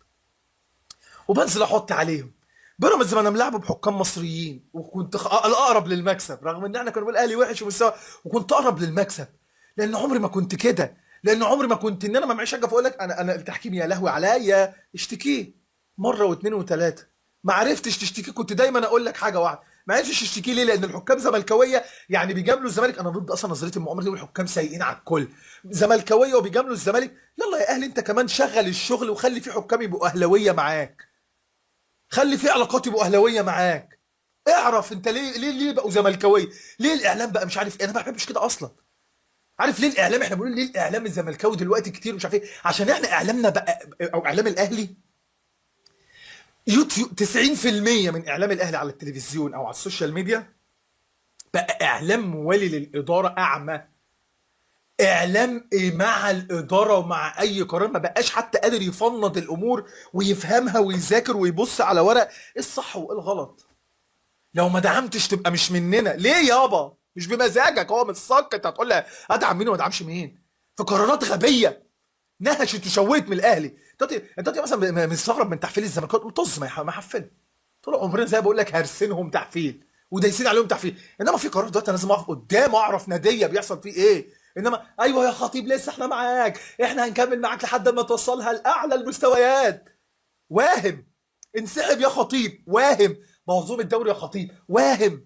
وبنزل احط عليهم. بيراميدز ما انا ملعبه بحكام مصريين، وكنت الاقرب للمكسب، رغم ان احنا كنا بنقول الاهلي وحش ومستوى، وكنت اقرب للمكسب، لان عمري ما كنت كده، لان عمري ما كنت ان انا ما معيش حاجه فاقول لك انا التحكيم يا لهوي عليا، اشتكيه مره واثنين وثلاثه. ما عرفتش تشتكيه، كنت دايما اقول لك حاجه واحده، ما عرفتش تشتكيه ليه؟ لان الحكام زملكاويه، يعني بيجاملوا الزمالك. انا ضد اصلا نظريه المؤامره دي، والحكام سيئين على الكل، زملكاويه وبيجاملوا الزمالك. يلا يا اهلي انت كمان شغل الشغل، وخلي في حكام يبقوا اهلاويه معاك، خلي في علاقات يبقوا اهلاويه معاك. اعرف انت ليه بقوا زملكاويه، ليه الاعلام بقى مش عارف ايه. انا ما بحبش كده اصلا. عارف ليه الاعلام، احنا بنقول ليه الاعلام الزملكاوي دلوقتي كتير مش عارف ايه؟ عشان احنا اعلامنا بقى، او اعلام الاهلي، يوتيوب 90% من اعلام الاهلي على التلفزيون او على السوشيال ميديا بقى اعلام موالي للاداره، اعمى. اعلام مع الاداره ومع اي قرار، ما بقاش حتى قادر يفنط الامور ويفهمها ويذاكر ويبص على ورق ايه الصح وايه الغلط. لو ما دعمتش تبقى مش مننا. ليه يابا؟ مش بمزاجك، هو متصك، انت هتقول لي ادعم مين وما ادعمش مين؟ في قرارات غبيه نهشت وشويت من الاهلي. انت مثلا مستغرب من تحفيل الزمالك، طز ما حفل طول عمرنا زي ما بقول لك هارسينهم تحفيل ودايسين عليهم تحفيل، انما في قرار دلوقتي انا لازم اقف قدام اعرف ناديه بيحصل فيه ايه. انما ايوه يا خطيب لسه احنا معاك، احنا هنكمل معاك لحد ما توصلها لاعلى المستويات. واهم، انسحب يا خطيب، واهم منظومه الدوري يا خطيب، واهم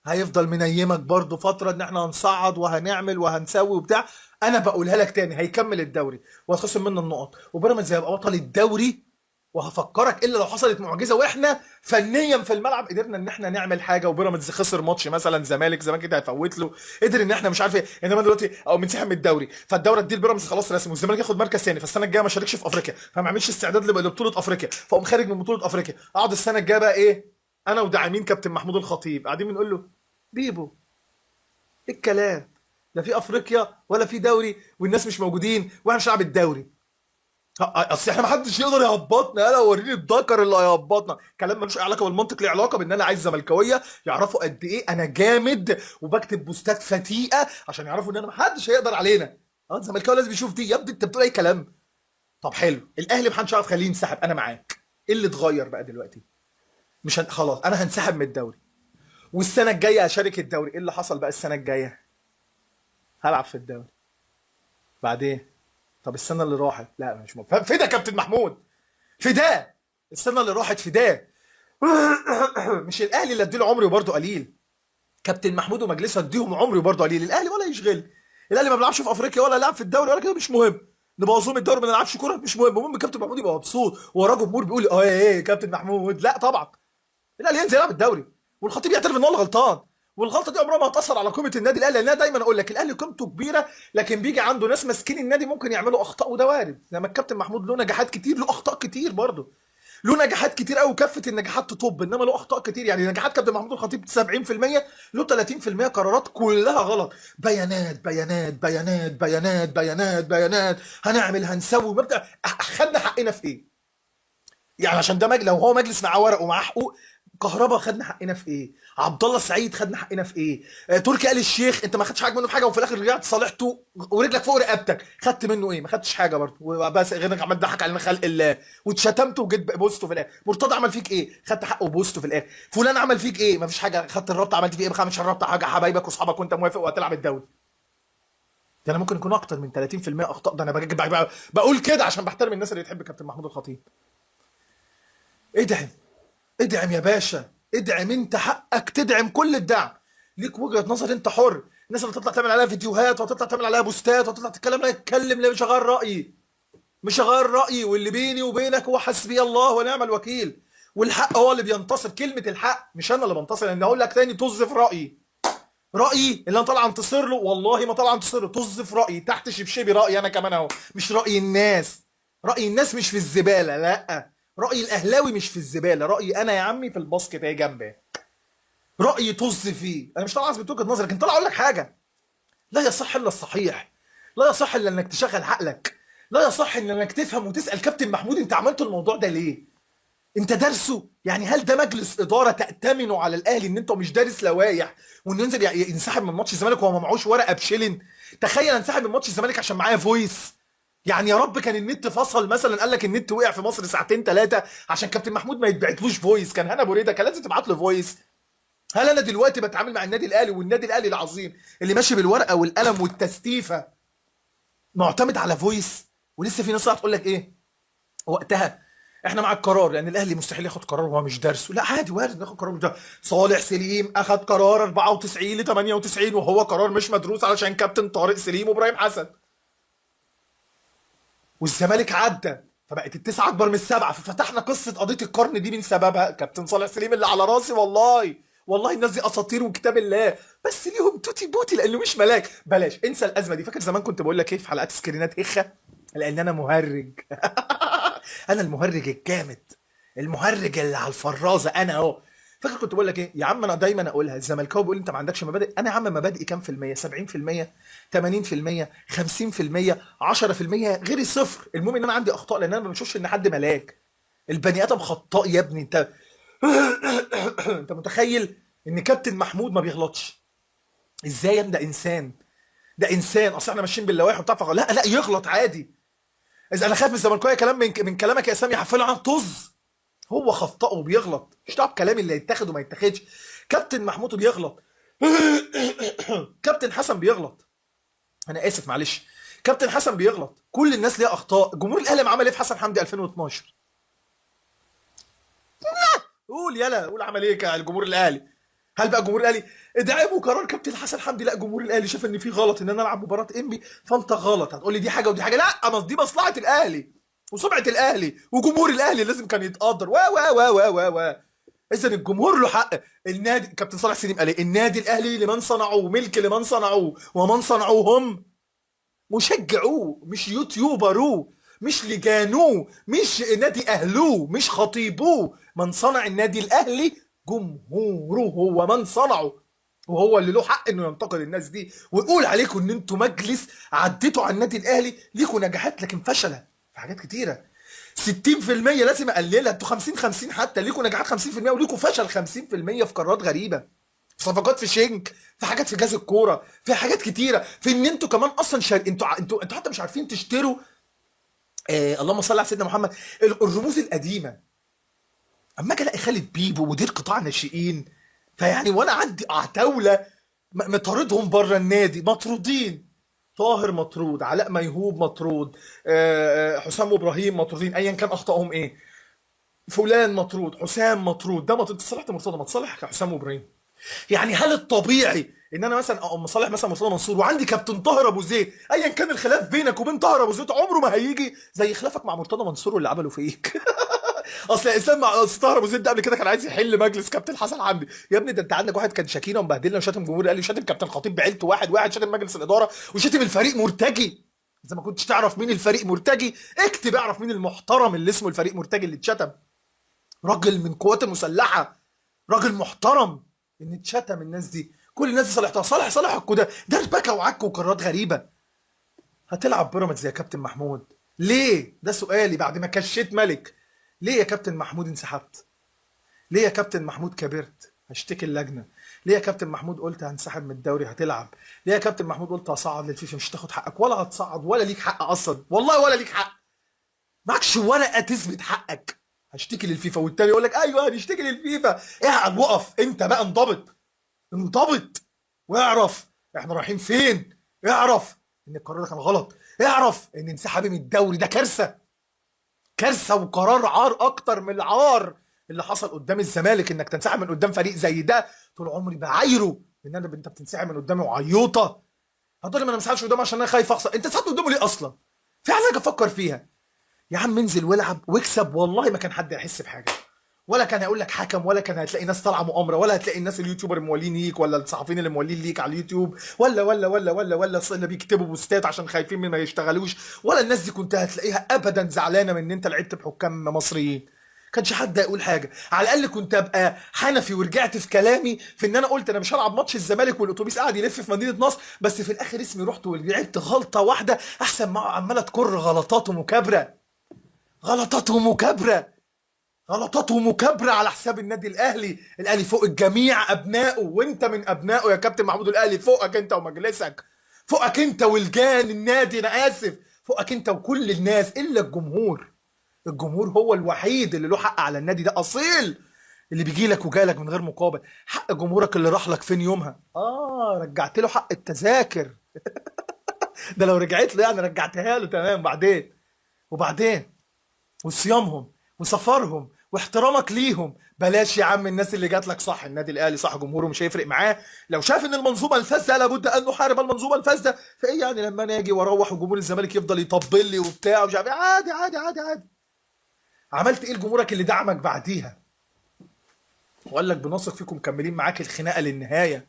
هيفضل منيمك برضو فتره ان احنا هنصعد وهنعمل وهنسوي وبتاع. انا بقولها لك تاني، هيكمل الدوري وهتخصم منه النقط، وبيراميدز هيبقى بطل الدوري. وهفكرك الا لو حصلت معجزه واحنا فنيا في الملعب قدرنا ان احنا نعمل حاجه، وبيراميدز خسر ماتش مثلا زمان كده هيفوت له، قدر ان احنا مش عارف ايه، انما دلوقتي او منسحب من الدوري، فالدوره دي البيراميدز خلاص رسمي، والزمالك ياخد مركز ثاني، فالسنه الجايه ما شاركش في افريقيا، فما عملش استعداد لبطوله افريقيا، فقوم خارج من بطوله افريقيا. اقعد السنه الجايه بقى ايه؟ انا وداعمين كابتن محمود الخطيب قاعدين بنقول له بيبو ايه الكلام لا في افريقيا ولا في دوري، والناس مش موجودين واحنا مش هنلعب الدوري. اصل احنا ما حدش يقدر يهبطنا، انا وريني الدكر اللي هيهبطنا. كلام ملوش علاقه بالمنطق، ليه علاقه بان انا عايز زملكاويه يعرفوا قد ايه انا جامد، وبكتب بوستات فتيقه عشان يعرفوا ان انا ما حدش هيقدر علينا. اه الزملكاوي لازم يشوف دي. يا ابني انت بتقول اي كلام. طب حلو، الاهلي ما حدش عارف خليه ينسحب، انا معاك. ايه اللي اتغير بقى دلوقتي؟ مش خلاص انا هنسحب من الدوري، والسنه الجايه هشارك الدوري. ايه اللي حصل بقى السنه الجايه؟ هلعب في الدوري بعدين. طب السنه اللي راحت لا مش مهم، فدا كابتن محمود، فداه. السنه اللي راحت فداه. مش الاهلي اللي اديله عمري وبرضه قليل، كابتن محمود ومجلسه اديهم عمري وبرضه قليل. الاهلي ولا يشغل، الاهلي ما بيلعبش في افريقيا ولا لعب في الدوري ولا كده، مش مهم. نبوظهم الدوري ما نلعبش كوره مش مهم، المهم كابتن محمود يبقى مبسوط وراه جمهور بيقول اه ايه كابتن محمود. لا طبعا الاهلي ينزل يلعب الدوري، والخطيب يعترف ان هو اللي غلطان، والغلطه دي عمرها ما هتاثر على قيمه النادي الاهلي، لان انا دايما اقول لك الاهلي قيمته كبيره، لكن بيجي عنده ناس ماسكين النادي ممكن يعملوا اخطاء، وده وارد. زي ما الكابتن محمود له نجاحات كتير، له اخطاء كتير برضه، له نجاحات كتير قوي كافه النجاحات تطب، انما له اخطاء كتير. يعني نجاحات كابتن محمود الخطيب 70%، له 30% قرارات كلها غلط، بيانات بيانات بيانات بيانات بيانات بيانات، هنعمل هنسوي مبدا. خدنا حقنا في ايه؟ يعني عشان ده لو هو مجلس معاه ورق ومعاه حقوق. كهربا خدنا حقنا في ايه؟ عبد الله السعيد خدنا حقنا في ايه؟ تركي آل الشيخ انت ما خدتش حاجه منه في حاجه، وفي الاخر رجعت صالحته ورجلك فوق رقبتك، خدت منه ايه؟ ما خدتش حاجه برضه، بس غير انك عمال تضحك على خلق الله واتشتمته وجيت بوسته في الاخر. مرتضى عمل فيك ايه؟ خدت حقه وبوسته في الاخر. فلان عمل فيك ايه؟ ما فيش حاجه. خدت الرابطه عملت فيك ايه؟ ما خدتش الرابطه حاجه، حبايبك واصحابك وانت موافق وهتلعب الدوري. ده انا ممكن يكون اكتر من 30% اخطاء. ده انا بقول كده عشان بحترم الناس اللي بتحب كابتن محمود الخطيب. ادعم، ادعم يا باشا، ادعم. انت حقك تدعم كل الدعم. ليك وجهة نظر، انت حر. الناس اللي تطلع تعمل عليها فيديوهات وتطلع تعمل عليها بوستات وتطلع تتكلم عليها، اتكلم ليه؟ مش هغير رأيي، مش هغير رأيي. واللي بيني وبينك هو حسبي الله ونعم الوكيل. والحق هو اللي بينتصر. كلمة الحق، مش انا اللي بنتصر. لان اقول لك تاني طز في رأيي. رأيي اللي انا طالع انتصر له، والله ما طالع انتصر له. طز في رأيي تحت شبشبي. رأيي انا كمان اهو، مش رأي الناس. رأي الناس مش في الزبالة، لا. رأي الأهلاوي مش في الزبالة. رأيي أنا يا عمي في الباسكت اهي جنبي. رأيي طز فيه. أنا مش طالع أثبت وجهة نظري، لكن طالع أقول لك حاجة. لا يصح إلا الصحيح. لا يصح إلا إنك تشغل عقلك. لا يصح إلا إنك تفهم وتسأل كابتن محمود أنت عملت الموضوع ده ليه؟ أنت دارسه؟ يعني هل ده مجلس إدارة تأتمنوا على الأهلي إن أنتوا مش دارس لوايح وإنه ينزل ينسحب من ماتش الزمالك وهو ما معهوش ورقة بشيلن؟ تخيل انسحب من ماتش الزمالك عشان معايا فويس. يعني يا رب كان النت فصل مثلا، قال لك النت وقع في مصر ساعتين ثلاثه عشان كابتن محمود ما يتبعتلوش فويس. كان هنا ابو ريده كان لازم تبعت له فويس. هل انا دلوقتي بتعامل مع النادي الاهلي، والنادي الاهلي العظيم اللي ماشي بالورقه والقلم والتستيفه، معتمد على فويس؟ ولسه في ناس هتقول لك ايه وقتها؟ احنا مع القرار لان الاهلي مستحيل ياخد قرار وهو مش دارسه. لا عادي، وارد ناخد قرار مش دارسه. صالح سليم اخد قرار 94 ل 98 وهو قرار مش مدروس علشان كابتن طارق سليم وابراهيم حسن. والزمالك عدى فبقت التسعه اكبر من السبعه، ففتحنا قصه قضيه القرن دي من سببها كابتن صالح سليم اللي على راسي. والله والله الناس دي اساطير وكتاب الله، بس ليهم توتي بوتي لانه مش ملاك. بلاش انسى الازمه دي. فاكر زمان كنت بقول لك ايه في حلقات سكرينات هخه؟ لان انا مهرج. انا المهرج الجامد، المهرج اللي على الفرازه انا اهو. فاكر كنت بقول لك ايه يا عم؟ انا دايما اقولها، الزملكاوي بيقول لي انت ما عندكش مبادئ. انا يا عم مبادئي كام في الميه؟ 70%، 80%، 50%، 10%، غيري صفر. المهم ان انا عندي اخطاء لان انا ما بشوفش ان حد ملاك. البني ادم خطاء يا ابني انت. انت متخيل ان كابتن محمود ما بيغلطش؟ ازاي يا ابني؟ ده انسان، ده انسان. اصل احنا ماشيين باللوائح وبتاع لا لا، يغلط عادي. اذا انا خايف من الزملكاويه كلام من كلامك يا سامي يحفلوا عنه طز. هو خطأ وبيغلط، مش دعوه بكلامي اللي يتاخد وما يتاخدش. كابتن محمود بيغلط. كابتن حسن بيغلط. انا اسف معلش. كابتن حسن بيغلط. كل الناس ليها اخطاء. جمهور الاهلي عمل ايه في حسن حمدي 2012؟ قول يلا، قول عمل ايه الجمهور الاهلي؟ هل بقى جمهور الاهلي ادعموا قرار كابتن حسن حمدي؟ لا، جمهور الاهلي شاف ان في غلط ان انا العب مباراه انبي، فانت غلط. هتقول لي دي حاجه ودي حاجه. لا، ما دي مصلحه الاهلي وسمعه الاهلي وجمهور الاهلي لازم كان يتقدر و اذا الجمهور له حق. النادي كابتن صالح سليم قال ايه؟ النادي الاهلي لمن صنعوه، ملك لمن صنعوه، ومن صنعوهم مشجعوه، مش يوتيوبروه، مش لجانوه، مش نادي اهلوه، مش خطيبوه. من صنع النادي الاهلي جمهوره، هو من صنعه، وهو اللي له حق انه ينتقد الناس دي ويقول عليكم ان انتوا مجلس عديتوا على النادي الاهلي ليكوا نجاحات لكن فشله في حاجات كتيره. 60% لازم اقللها. انتوا 50 50 حتى، ليكوا نجاحات 50% وليكوا فشل 50% في قرارات غريبه، في صفقات، في شنك، في حاجات في جهاز الكوره، في حاجات كتيره، في ان انتوا كمان اصلا انتوا حتى مش عارفين تشتروا. اللهم صل على سيدنا محمد. الرموز القديمه. اما اجي الاقي خالد بيبو مدير قطاع ناشئين، فيعني وانا عندي عتاوله مطاردهم بره النادي، مطرودين. طاهر مطرود، علاء ميهوب مطرود، حسام وابراهيم مطرودين ايا كان اخطائهم ايه. فلان مطرود، حسام مطرود، ده مطرود. صالح مرتضى ما تصالح حسام وابراهيم. يعني هل الطبيعي ان انا مثلا ام صالح مثلا مرتضى منصور وعندي كابتن طاهر ابو زيد، ايا كان الخلاف بينك وبين طاهر ابو زيد عمره ما هيجي زي خلافك مع مرتضى منصور واللي عمله فيك؟ اصل الاسلام مع طاهر ابو زيد ده قبل كده كان عايز يحل مجلس كابتن حسن حمدي. يا ابني ده انت عندك واحد كان شاكينا ومبهدلنا وشاتم جمهور الاهلي وشاتم كابتن خطيب بعيلته، واحد شاتم مجلس الاداره وشاتم الفريق مرتجي. اذا ما كنتش تعرف مين الفريق مرتجي اكتب اعرف مين المحترم اللي اسمه الفريق مرتجي اللي اتشتم. راجل من قوات المسلحه، راجل محترم، ان اتشتم الناس دي. كل الناس دي صالحتها. صالح الكوده ده ربكه وعك وقرارات غريبه. هتلعب بيراميدز يا كابتن محمود ليه؟ ده سؤالي بعد ما كشيت ملك. ليه يا كابتن محمود انسحبت؟ ليه يا كابتن محمود كبرت؟ هشتكي اللجنه. ليه يا كابتن محمود قلت هنسحب من الدوري هتلعب؟ ليه يا كابتن محمود قلت هصعد للفيفا مش هتاخد حقك ولا هتصعد ولا ليك حق اصلا، والله ولا ليك حق، معكش ورقه تثبت حقك. هشتكي للفيفا والتاني يقول لك ايوه هنشتكي للفيفا. اقعد وقف انت بقى، انضبط، انضبط واعرف احنا رايحين فين. اعرف ان القرار ده كان غلط، اعرف ان انسحابي من الدوري ده كارثه، كارثه وقرار عار اكتر من العار اللي حصل قدام الزمالك. انك تنسحب من قدام فريق زي ده طول عمري بعايره ان انت بتنسحب من قدامي وعيوطه. هتقول لي ما انا ما انسحبش قدامه عشان انا خايف اخسر. انت انسحبت قدامه ليه اصلا؟ في حاجه افكر فيها. يا عم انزل والعب واكسب، والله ما كان حد هيحس بحاجه، ولا كان هيقول لك حكم، ولا كان هتلاقي ناس طالعه مؤامره، ولا هتلاقي الناس اليوتيوبر الموالين ليك، ولا الصحفيين اللي موالين ليك على اليوتيوب، ولا اللي بيكتبوا بوستات عشان خايفين من ما يشتغلوش، ولا الناس دي كنت هتلاقيها ابدا زعلانه من ان انت لعبت بحكام مصريين. كانش حد هيقول حاجه. على الاقل كنت ابقى حنفي ورجعت في كلامي في ان انا قلت انا مش هلعب ماتش الزمالك والاتوبيس قاعد يلف في مدينه نصر، بس في الاخر اسمي رحت ولعبت غلطه واحده احسن ما عماله تكر غلطات ومكابره، غلطات ومكابره، غلطات ومكابره على حساب النادي الاهلي. الاهلي فوق الجميع ابنائه، وانت من ابنائه يا كابتن محمود. الاهلي فوقك انت ومجلسك، فوقك انت ولجان النادي، انا اسف، فوقك انت وكل الناس الا الجمهور. الجمهور هو الوحيد اللي له حق على النادي ده اصيل، اللي بيجي لك وجالك من غير مقابل. حق جمهورك اللي راح لك فين يومها؟ رجعت له حق التذاكر. ده لو رجعت له يعني رجعتها له تمام. وبعدين وصيامهم وسفرهم واحترامك ليهم. بلاش يا عم الناس اللي جات لك. صح النادي الاهلي صح جمهوره مش هيفرق معاه لو شاف ان المنظومه الفاسده، لابد ان نحارب المنظومه الفاسده. فايه يعني لما انا اجي واروح وجمهور الزمالك يفضل يطبل لي وبتاع ومش عارف عادي عادي عادي عادي. عملت ايه لجمهورك اللي دعمك بعديها وقال لك بنثق فيكم مكملين معاك الخناقه للنهايه؟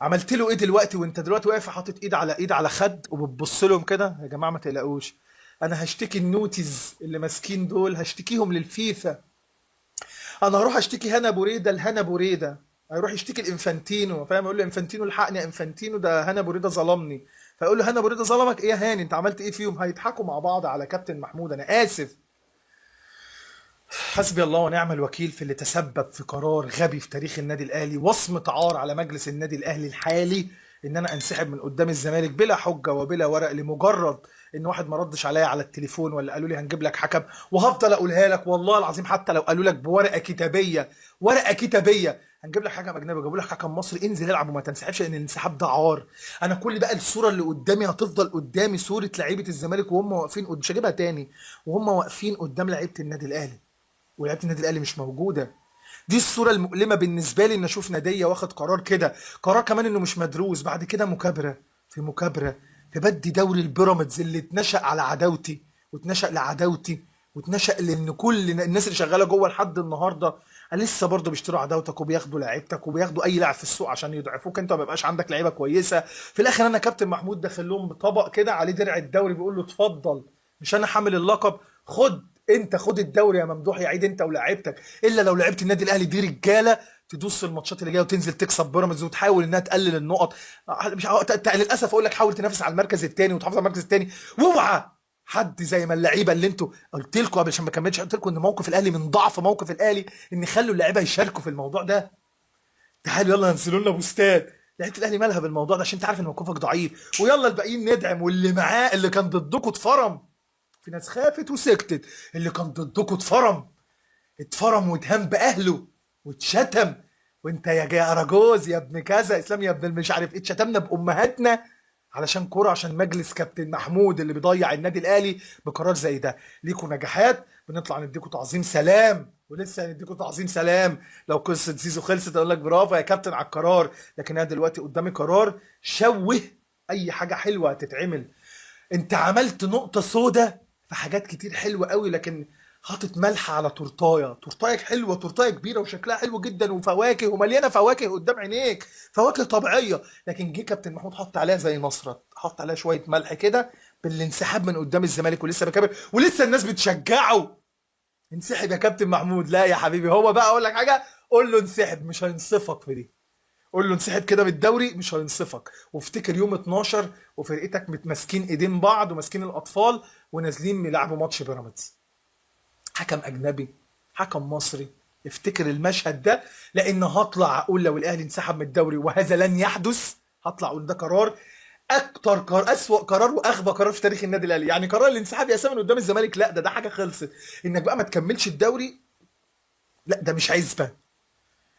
عملت له ايه دلوقتي وانت دلوقتي واقف حاطط ايد على ايد على خد وبتبص لهم كده؟ يا جماعه ما تقلقوش، انا هشتكي النوتيز اللي ماسكين دول، هشتكيهم للفيفا. انا هروح اشتكي هنا بوريده لهنا بوريده، هيروح يشتكي الانفانتينو، فاهم؟ يقول له انفانتينو الحقني يا انفانتينو، ده هنا بوريده ظلمني. فيقول له هنا بوريده ظلمك ايه يا هاني؟ انت عملت ايه فيهم؟ هيضحكوا مع بعض على كابتن محمود. انا اسف. حسبي الله ونعم الوكيل في اللي تسبب في قرار غبي في تاريخ النادي الاهلي، وصمة عار على مجلس النادي الاهلي الحالي، ان انا انسحب من قدام الزمالك بلا حجه وبلا ورق لمجرد ان واحد ما ردش عليا على التليفون ولا قالوا لي هنجيب لك حكم. وهفضل اقولها لك والله العظيم، حتى لو قالوا لك بورقه كتابيه، ورقه كتابيه هنجيب لك حكم اجنبي، جابوا لك حكم مصري، انزل العب وما تنسحبش، لان الانسحاب ده عار. انا كل بقى الصوره اللي قدامي هتفضل قدامي صوره لعيبه الزمالك وهم واقفين مش هجيبها تاني، وهم واقفين قدام لعيبه النادي الاهلي ولعيبه النادي الاهلي مش موجوده. دي الصوره المؤلمه بالنسبه لي، ان اشوف ناديه واخد قرار كده، قرار كمان انه مش مدروس، بعد كده مكابره في مكابره في بدي دوري البيراميدز اللي اتنشأ على عداوتي واتنشأ لعداوتي واتنشأ لان كل الناس اللي شغاله جوه لحد النهارده لسه برضه بيشتروا عداوتك وبياخدوا لعيبتك وبياخدوا اي لاعب في السوق عشان يضعفوك انت وما يبقاش عندك لعيبه كويسه. في الاخر انا كابتن محمود داخل لهم بطبق كده عليه درع الدوري بيقول له اتفضل، مش انا حامل اللقب، خد انت، خد الدوري يا ممدوح يا عيد انت ولاعيبتك. الا لو لعيبه النادي الاهلي دي رجاله تدوس في الماتشات اللي جايه وتنزل تكسب بيراميدز وتحاول انها تقلل النقط. مش للاسف اقول لك حاول تنافس على المركز الثاني وتحافظ على المركز الثاني، واوعى حد زي ما اللعيبه اللي انتوا قلت لكم قبل عشان ما كملتش، قلت لكم ان موقف الاهلي من ضعف موقف الاهلي ان يخلوا اللعيبه يشاركوا في الموضوع ده. تعالوا يلا انزلوا لنا بوستات لعيبه الاهلي مالها بالموضوع ده عشان انت عارف ان موقفك ضعيف، ويلا الباقيين ندعم، واللي معاه اللي كان ضدكم اتفرم. في ناس خافت وسكتت، اللي كان ضدكم اتفرم، اتفرم واتهان باهله واتشتم. وانت يا اراجوز يا ابن كذا اسلام يا ابن مش عارف ايه، اتشتمنا بامهاتنا علشان كوره، عشان مجلس كابتن محمود اللي بيضيع النادي الاهلي بقرار زي ده. ليكوا نجاحات بنطلع نديكوا تعظيم سلام، ولسه هنديكوا تعظيم سلام. لو قصه زيزو خلصت اقول لك برافو يا كابتن على القرار، لكن انا دلوقتي قدامي قرار شوه اي حاجه حلوه هتتعمل. انت عملت نقطة سودة في حاجات كتير حلوة قوي، لكن حاطط ملح على تورتايه، تورتايه حلوة، تورتايه كبيرة وشكلها حلو جدا وفواكه ومليانة فواكه قدام عينيك، فواكه طبيعية، لكن جه كابتن محمود حط عليها زي نصرة، حط عليها شوية ملح كده بالانسحاب من قدام الزمالك ولسه بكبر ولسه الناس بتشجعه. انسحب يا كابتن محمود. لا يا حبيبي، هو بقى اقول لك حاجة، قول له انسحب مش هينصفك في دي، قول له انسحب كده بالدوري مش هينصفك. وافتكر يوم 12 وفرقتك متماسكين ايدين بعض وماسكين الاطفال ونازلين يلعبوا ماتش بيراميدز، حكم اجنبي، حكم مصري. افتكر المشهد ده، لان هطلع اقول لو الاهلي انسحب من الدوري وهذا لن يحدث، هطلع اقول ده قرار، اكتر قرار، اسوأ قرار واغبى قرار في تاريخ النادي الاهلي. يعني قرار الانسحاب يا سامي قدام الزمالك، لا ده حاجه خلصت. انك بقى ما تكملش الدوري، لا ده مش عزبه،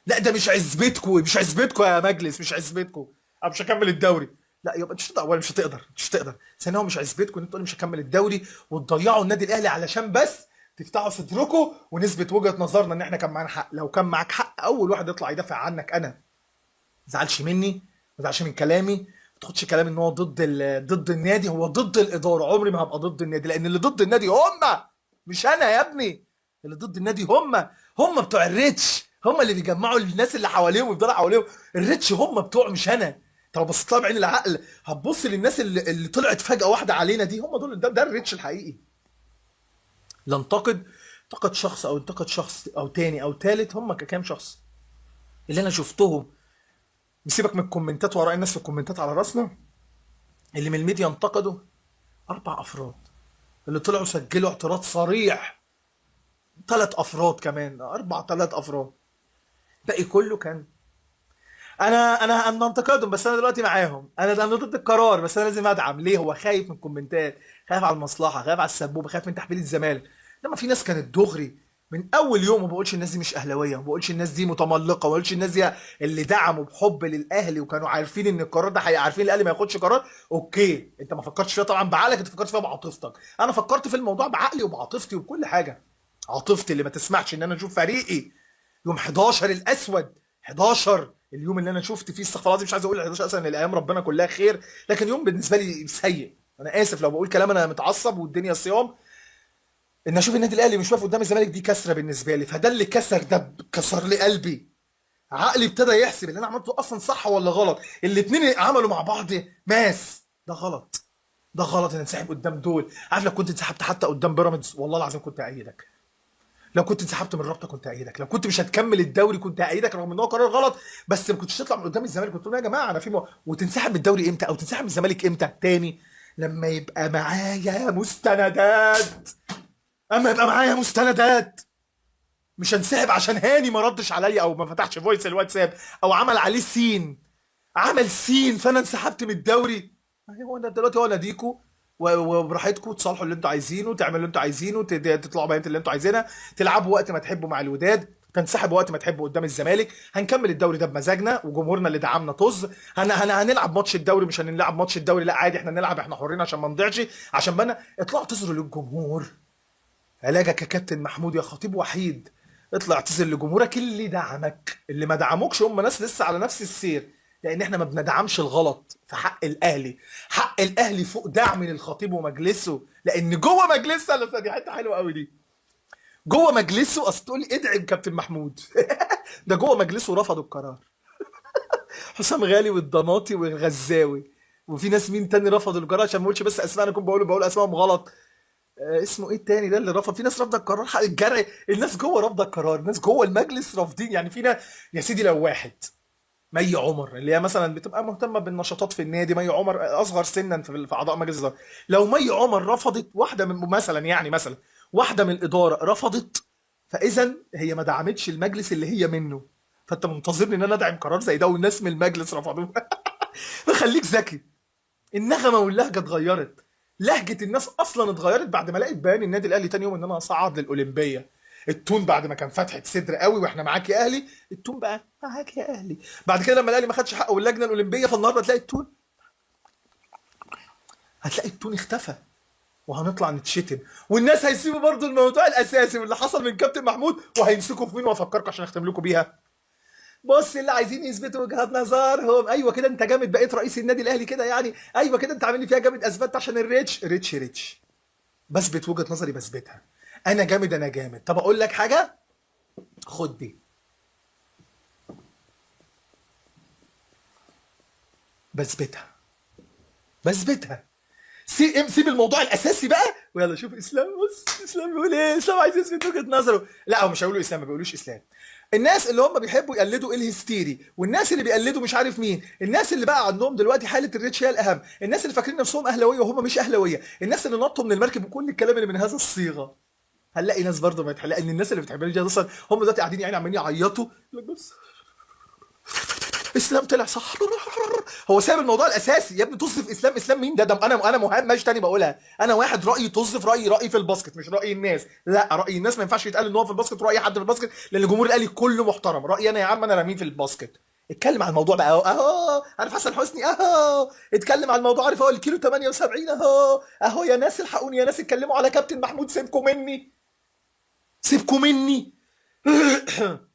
لا ده مش عزبتكم، مش عزبتكم يا مجلس، مش عزبتكم. انا مش هكمل الدوري. لا يبقى مش هتقدر، اولا مش هتقدر، مش هتقدر. ثانيا هو مش عزبتكم ان انتوا تقولوا مش هكمل الدوري وتضيعوا النادي الاهلي علشان بس تفتحوا صدركم ونثبت وجهه نظرنا ان احنا كان معانا حق. لو كان معاك حق اول واحد يطلع يدافع عنك انا. ما تزعلش مني، ما تزعلش من كلامي، ما تاخدش كلامي ان هو ضد النادي. هو ضد الاداره، عمري ما هبقى ضد النادي، لان اللي ضد النادي هم، مش انا يا ابني. اللي ضد النادي هم بتوع الريتش، هم اللي بيجمعوا الناس اللي حواليهم ويفضلوا حواليهم. الريتش هم بتوع، مش انا. انت لو بصيت لها بعين العقل هتبص للناس اللي طلعت فجاه واحده علينا دي، هم دول. ده الريتش الحقيقي. لا انتقد شخص او انتقد شخص او تاني او تالت، هم كام شخص اللي انا شفتهم. نسيبك من الكومنتات وراء الناس في الكومنتات على راسنا، اللي من الميديا انتقدوا 4 افراد اللي طلعوا سجلوا اعتراض صريح. 3 افراد كمان، 3 افراد. باقي كله كان انا انتقدهم، بس انا دلوقتي معاهم. انا ضد القرار، بس انا لازم ادعم. ليه؟ هو خايف من الكومنتات، خايف على المصلحه، خايف على السبوبه، خايف من تحفيل الزمالك. لما في ناس كانت دغري من اول يوم. ما بقولش الناس دي مش اهلاويه، ما بقولش الناس دي متملقه، ما بقولش الناس دي اللي دعموا بحب للاهلي وكانوا عارفين ان القرار ده عارفين الاهلي ما ياخدش قرار. اوكي، انت ما فكرتش فيها طبعا بعقلك، انت فكرت فيها بعاطفتك. انا فكرت في الموضوع بعقلي وبعاطفتي وبكل حاجه. عاطفتي اللي ما تسمحش ان انا اشوف فريقي يوم 11 الاسود. 11 اليوم اللي انا شفت فيه، استغفر الله العظيم، مش عايز اقول 11 اصلا، الايام ربنا كلها خير، لكن يوم بالنسبه لي سيء. انا اسف لو بقول كلام، انا متعصب والدنيا صيام. ان اشوف النادي الاهلي مش واقف قدام الزمالك دي كسره بالنسبه لي. فده اللي ده كسر لي قلبي. عقلي ابتدى يحسب اللي انا عملته اصلا صح ولا غلط. الاثنين عملوا مع بعض ماس. ده غلط، ده غلط ان انسحب قدام دول. عارف لو كنت انسحبت حتى قدام بيراميدز والله العظيم كنت ايدك. لو كنت انسحبت من الرابطه كنت ايدك. لو كنت مش هتكمل الدوري كنت ايدك، رغم ان هو قرار غلط. بس ما كنتش تطلع من قدام الزمالك كنت تقول يا جماعه انا وتنسحب من الدوري امتى او تنسحب من الزمالك امتى تاني؟ لما يبقى معايا مستندات. اما يبقى معايا مستندات. مش هنسحب عشان هاني ما ردش عليا او ما فتحش فويس الواتساب او عمل عليه سين. عمل سين فانا انسحبت من الدوري. هو انا دلوقتي هو ناديكو وبراحتكم تصالحوا اللي انتوا عايزينه، تعملوا اللي انتوا عايزينه، تطلعوا بيانات اللي انتوا عايزينها، تلعبوا وقت ما تحبوا مع الوداد، تنسحبوا وقت ما تحبوا قدام الزمالك. هنكمل الدوري ده بمزاجنا وجمهورنا اللي دعمنا طز. هنلعب ماتش الدوري، مش هنلعب ماتش الدوري لا عادي، احنا نلعب، احنا حرين عشان ما نضيعش. عشان بنا اطلعوا اعتذروا للجمهور. علاجك يا كابتن محمود يا خطيب وحيد. اطلع اعتذر لجمهورك اللي دعمك. اللي ما دعموكش هم ناس لسه على نفس السير، لان احنا ما بندعمش الغلط في حق الاهلي. حق الاهلي فوق دعم للخطيب ومجلسه، لان جوه مجلسه لسه دي حته حلوه قوي دي. جوه مجلسه اصل تقول لي ادعم كابتن محمود. ده جوه مجلسه رفضوا القرار. حسام غالي والضناطي والغزاوي، وفي ناس مين تاني رفضوا القرار عشان ما اقولش بس اسماء، انا كنت بقول اسمائهم غلط. اسمه ايه التاني ده اللي رفض؟ في ناس رافضه القرار حق الجري. الناس جوه رافضه القرار، الناس جوه المجلس رافضين. يعني فينا يا سيدي لو واحد مي عمر اللي هي مثلا بتبقى مهتمه بالنشاطات في النادي، مي عمر اصغر سنا في اعضاء مجلس الاداره. لو مي عمر رفضت واحده من مثلا، يعني مثلا واحده من الاداره رفضت، فاذا هي ما دعمتش المجلس اللي هي منه. فانت منتظرني ان انا ادعم قرار زي ده والناس من المجلس رفضوه؟ فخليك ذكي. النغمه واللهجه اتغيرت. لهجه الناس اصلا اتغيرت بعد ما لقيت بيان النادي الاهلي تاني يوم ان انا اصعد للاولمبيه. التون بعد ما كان فتحه صدر قوي واحنا معاك يا اهلي، التون بقى معاك يا اهلي. بعد كده لما الاهلي ما خدش حقه واللجنه الاولمبيه، فالنهارده تلاقي التون، هتلاقي التون اختفى. وهنطلع نتشتم، والناس هيسيبوا برضو الموضوع الاساسي واللي حصل من كابتن محمود وهيمسكوا في مين. وافكركم عشان اختم لكم بيها، بص اللي عايزين يثبتوا وجهات نظرهم. ايوه كده انت جامد، بقيت رئيس النادي الاهلي كده يعني. ايوه كده انت عامل لي فيها جامد، اثبتت عشان الريتش. ريتش بثبت وجهه نظري، بثبتها. انا جامد، انا جامد. طب اقول لك حاجه، خد دي، بثبتها. سيب الموضوع الاساسي بقى ويلا شوف اسلام. بص اسلام بيقول ايه. اسلام عايز يثبت وجهه نظره. لا هو مش هيقولوا اسلام، ما بيقولوش اسلام. الناس اللي هم بيحبوا يقلدوا الهستيري، والناس اللي بيقلدوا مش عارف مين، الناس اللي بقى عندهم دلوقتي حاله الريتش هي الاهم، الناس اللي فاكرين نفسهم اهلاويه وهم مش اهلاويه، الناس اللي نطوا من المركب وكل الكلام اللي من هذا الصيغه. هنلاقي ناس برضه ما يتحلق ان الناس اللي بتحب الجهاد اصلا هم دلوقتي قاعدين يعني عمالين يعيطوا، يقول لك بس اسلام طلع صح. هو ساب الموضوع الاساسي. يا ابني تصف اسلام، اسلام مين ده انا مهم ماشي تاني بقولها، انا واحد رايي تصف رايي في الباسكت مش راي الناس. لا، راي الناس ما ينفعش يتقال ان هو في الباسكت وراي حد في الباسكت، لان الجمهور الاهلي كله محترم. رايي انا يا عم انا رمين في الباسكت. اتكلم عن الموضوع بقى اهو عارف حسن حسني اهو اتكلم عن الموضوع، عارف هو الكيلو 78 اهو يا ناس الحقوني يا ناس اتكلموا على كابتن محمود. سيبكم مني سيبكم مني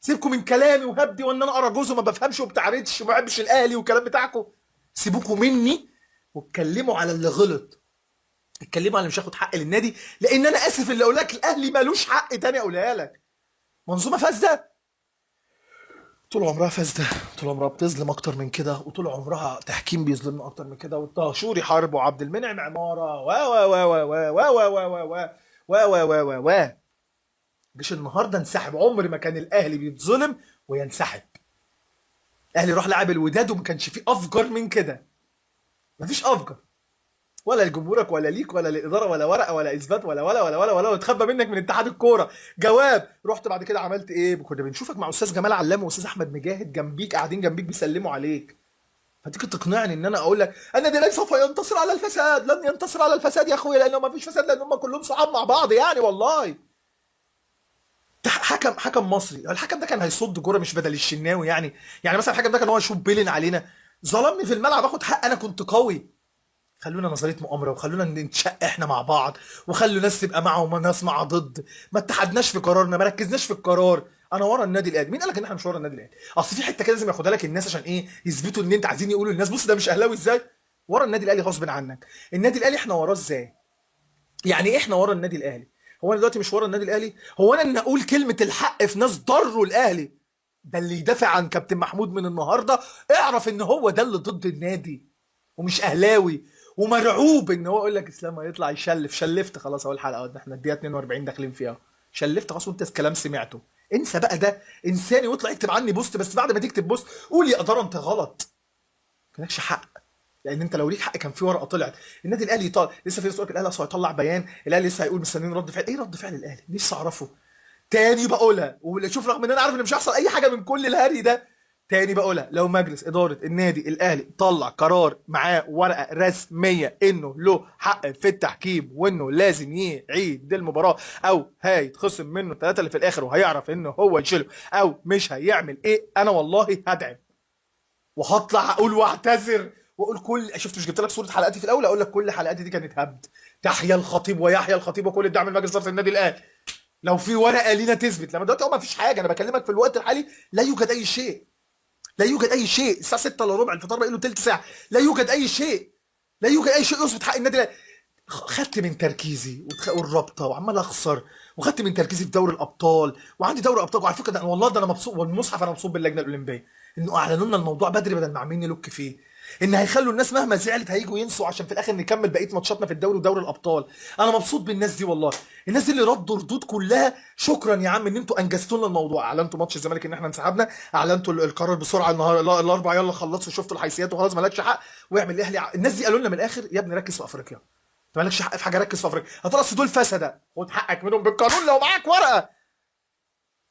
سيبكم من كلامي وهبدي وان انا اراجوز وما بفهمش وبتعرضش وما بحبش الاهلي والكلام بتاعكم. سيبوكم مني واتكلموا على اللي غلط، اتكلموا على اللي مش هاخد حق للنادي، لان انا اسف اللي اقول لك الاهلي مالوش حق تاني اقولها لك. منظومه فاسده طول عمرها فاسده، طول عمرها بتظلم اكتر من كده، وطول عمرها تحكيم بيظلمنا اكتر من كده، والطهشوري حرب وعبد المنعم عماره و و و و و و و و و و و جيش النهارده انسحب. عمر ما كان الاهلي بيتظلم وينسحب. الاهلي راح لعب الوداد وما كانش فيه افجر من كده، مفيش افجر ولا لجمهورك ولا ليك ولا للاداره ولا ورقه ولا اثبات ولا وتخبى منك من اتحاد الكوره جواب. رحت بعد كده عملت ايه؟ كنا بنشوفك مع استاذ جمال علام واستاذ احمد مجاهد جنبيك قاعدين جنبيك بيسلموا عليك، فتيجي تقنعني ان انا اقول لك النادي الاهلي سوف ينتصر على الفساد. لن ينتصر على الفساد يا اخويا، لانه ما فيش فساد، لان هم كلهم صحاب مع بعض يعني. والله حكم مصري، الحكم ده كان هيصد جوره مش بدل الشناوي يعني. يعني مثلا الحكم ده كان هو يشوف بيلن علينا، ظلمني في الملعب اخد حق، انا كنت قوي. خلونا نظريه مؤامره وخلونا نتشق احنا مع بعض، وخلوا ناس تبقى مع وناس مع ضد، ما اتحدناش في قرارنا، ما ركزناش في القرار. انا ورا النادي الاهلي. مين قال لك ان احنا مش ورا النادي الاهلي؟ اصل في حته كده لازم ياخدها لك الناس عشان ايه؟ يثبتوا ان انت عايزين يقولوا للناس بص ده مش اهلاوي ازاي. ورا النادي الاهلي غصب عنك. النادي الاهلي احنا وراه ازاي؟ يعني ايه احنا ورا النادي الاهلي؟ هو انا دلوقتي مش ورا النادي الاهلي؟ هو انا ان اقول كلمه الحق في ناس ضروا الاهلي ده اللي يدافع عن كابتن محمود من النهارده اعرف ان هو ده اللي ضد النادي ومش اهلاوي، ومرعوب ان هو يقول لك اسلام هيطلع يشلف. شلفت خلاص اهو الحلقه، ده احنا الدقيقه 42 داخلين فيها، شلفت خلاص وانت الكلام سمعته. انسى بقى ده انساني واطلع اكتب عني بوست، بس بعد ما تكتب بوست قول يا اداره انت غلط، مالكش حق. لان انت لو ليك حق كان في ورقه طلعت. النادي الاهلي طالع لسه في ناس الاهلي اصلا هيطلع بيان، الاهلي لسه هيقول مستنيين رد فعل. ايه رد فعل الاهلي؟ نفسي اعرفه. تاني بقولها وشوف، رغم ان انا عارف ان مش هيحصل اي حاجه من كل الهري ده، تاني بقولها، لو مجلس اداره النادي الاهلي طلع قرار معاه ورقه رسميه انه له حق في التحكيم وانه لازم يعيد المباراه او هيتخصم منه الثلاثه اللي في الاخر وهيعرف انه هو يشيله او مش هيعمل ايه، انا والله هدعم وهطلع اقول واعتذر واقول كل شفت مش جبت لك صوره حلقاتي في الاول، اقول لك كل حلقاتي دي كانت هبد. تحيا الخطيب ويحيا الخطيب وكل الدعم لمجلس اداره النادي الاهلي. لو في ورقه لينا تثبت، لما دلوقتي هو ما فيش حاجه، انا بكلمك في الوقت الحالي لا يوجد اي شيء، لا يوجد اي شيء. الساعه 6 الا ربع الفطار باقي له ثلث ساعه، لا يوجد اي شيء، لا يوجد اي شيء يثبت حق النادي الاهلي. خدت من تركيزي والرابطه وعمال اخسر، وخدت من تركيزي في دوري الابطال وعندي دوري ابطال. وعلى فكره ده والله ده انا مبسوط، والمصحف انا مبسوط باللجنه الاولمبيه انه اعلنوا لنا الموضوع بدري بدل ما عاملين نلوك فيه، ان هيخلوا الناس مهما زعلت هيجوا ينسوا عشان في الاخر نكمل بقيه ماتشاتنا في الدوري ودوري الابطال. انا مبسوط بالناس دي والله، الناس دي اللي ردوا ردود كلها شكرا يا عم ان انتوا انجزتوا لنا الموضوع. اعلنتوا ماتش الزمالك ان احنا انسحبنا، اعلنتوا القرار بسرعه الاربعه يلا خلصوا شفتوا الحيثيات وخلاص مالكش حق واعمل الاهلي. الناس دي قالوا لنا من الاخر يا ابني ركز في افريقيا، انت مالكش حق في حاجه، ركز في افريقيا. هترقص دول فسده، خد حقك منهم بالقانون لو معاك ورقه.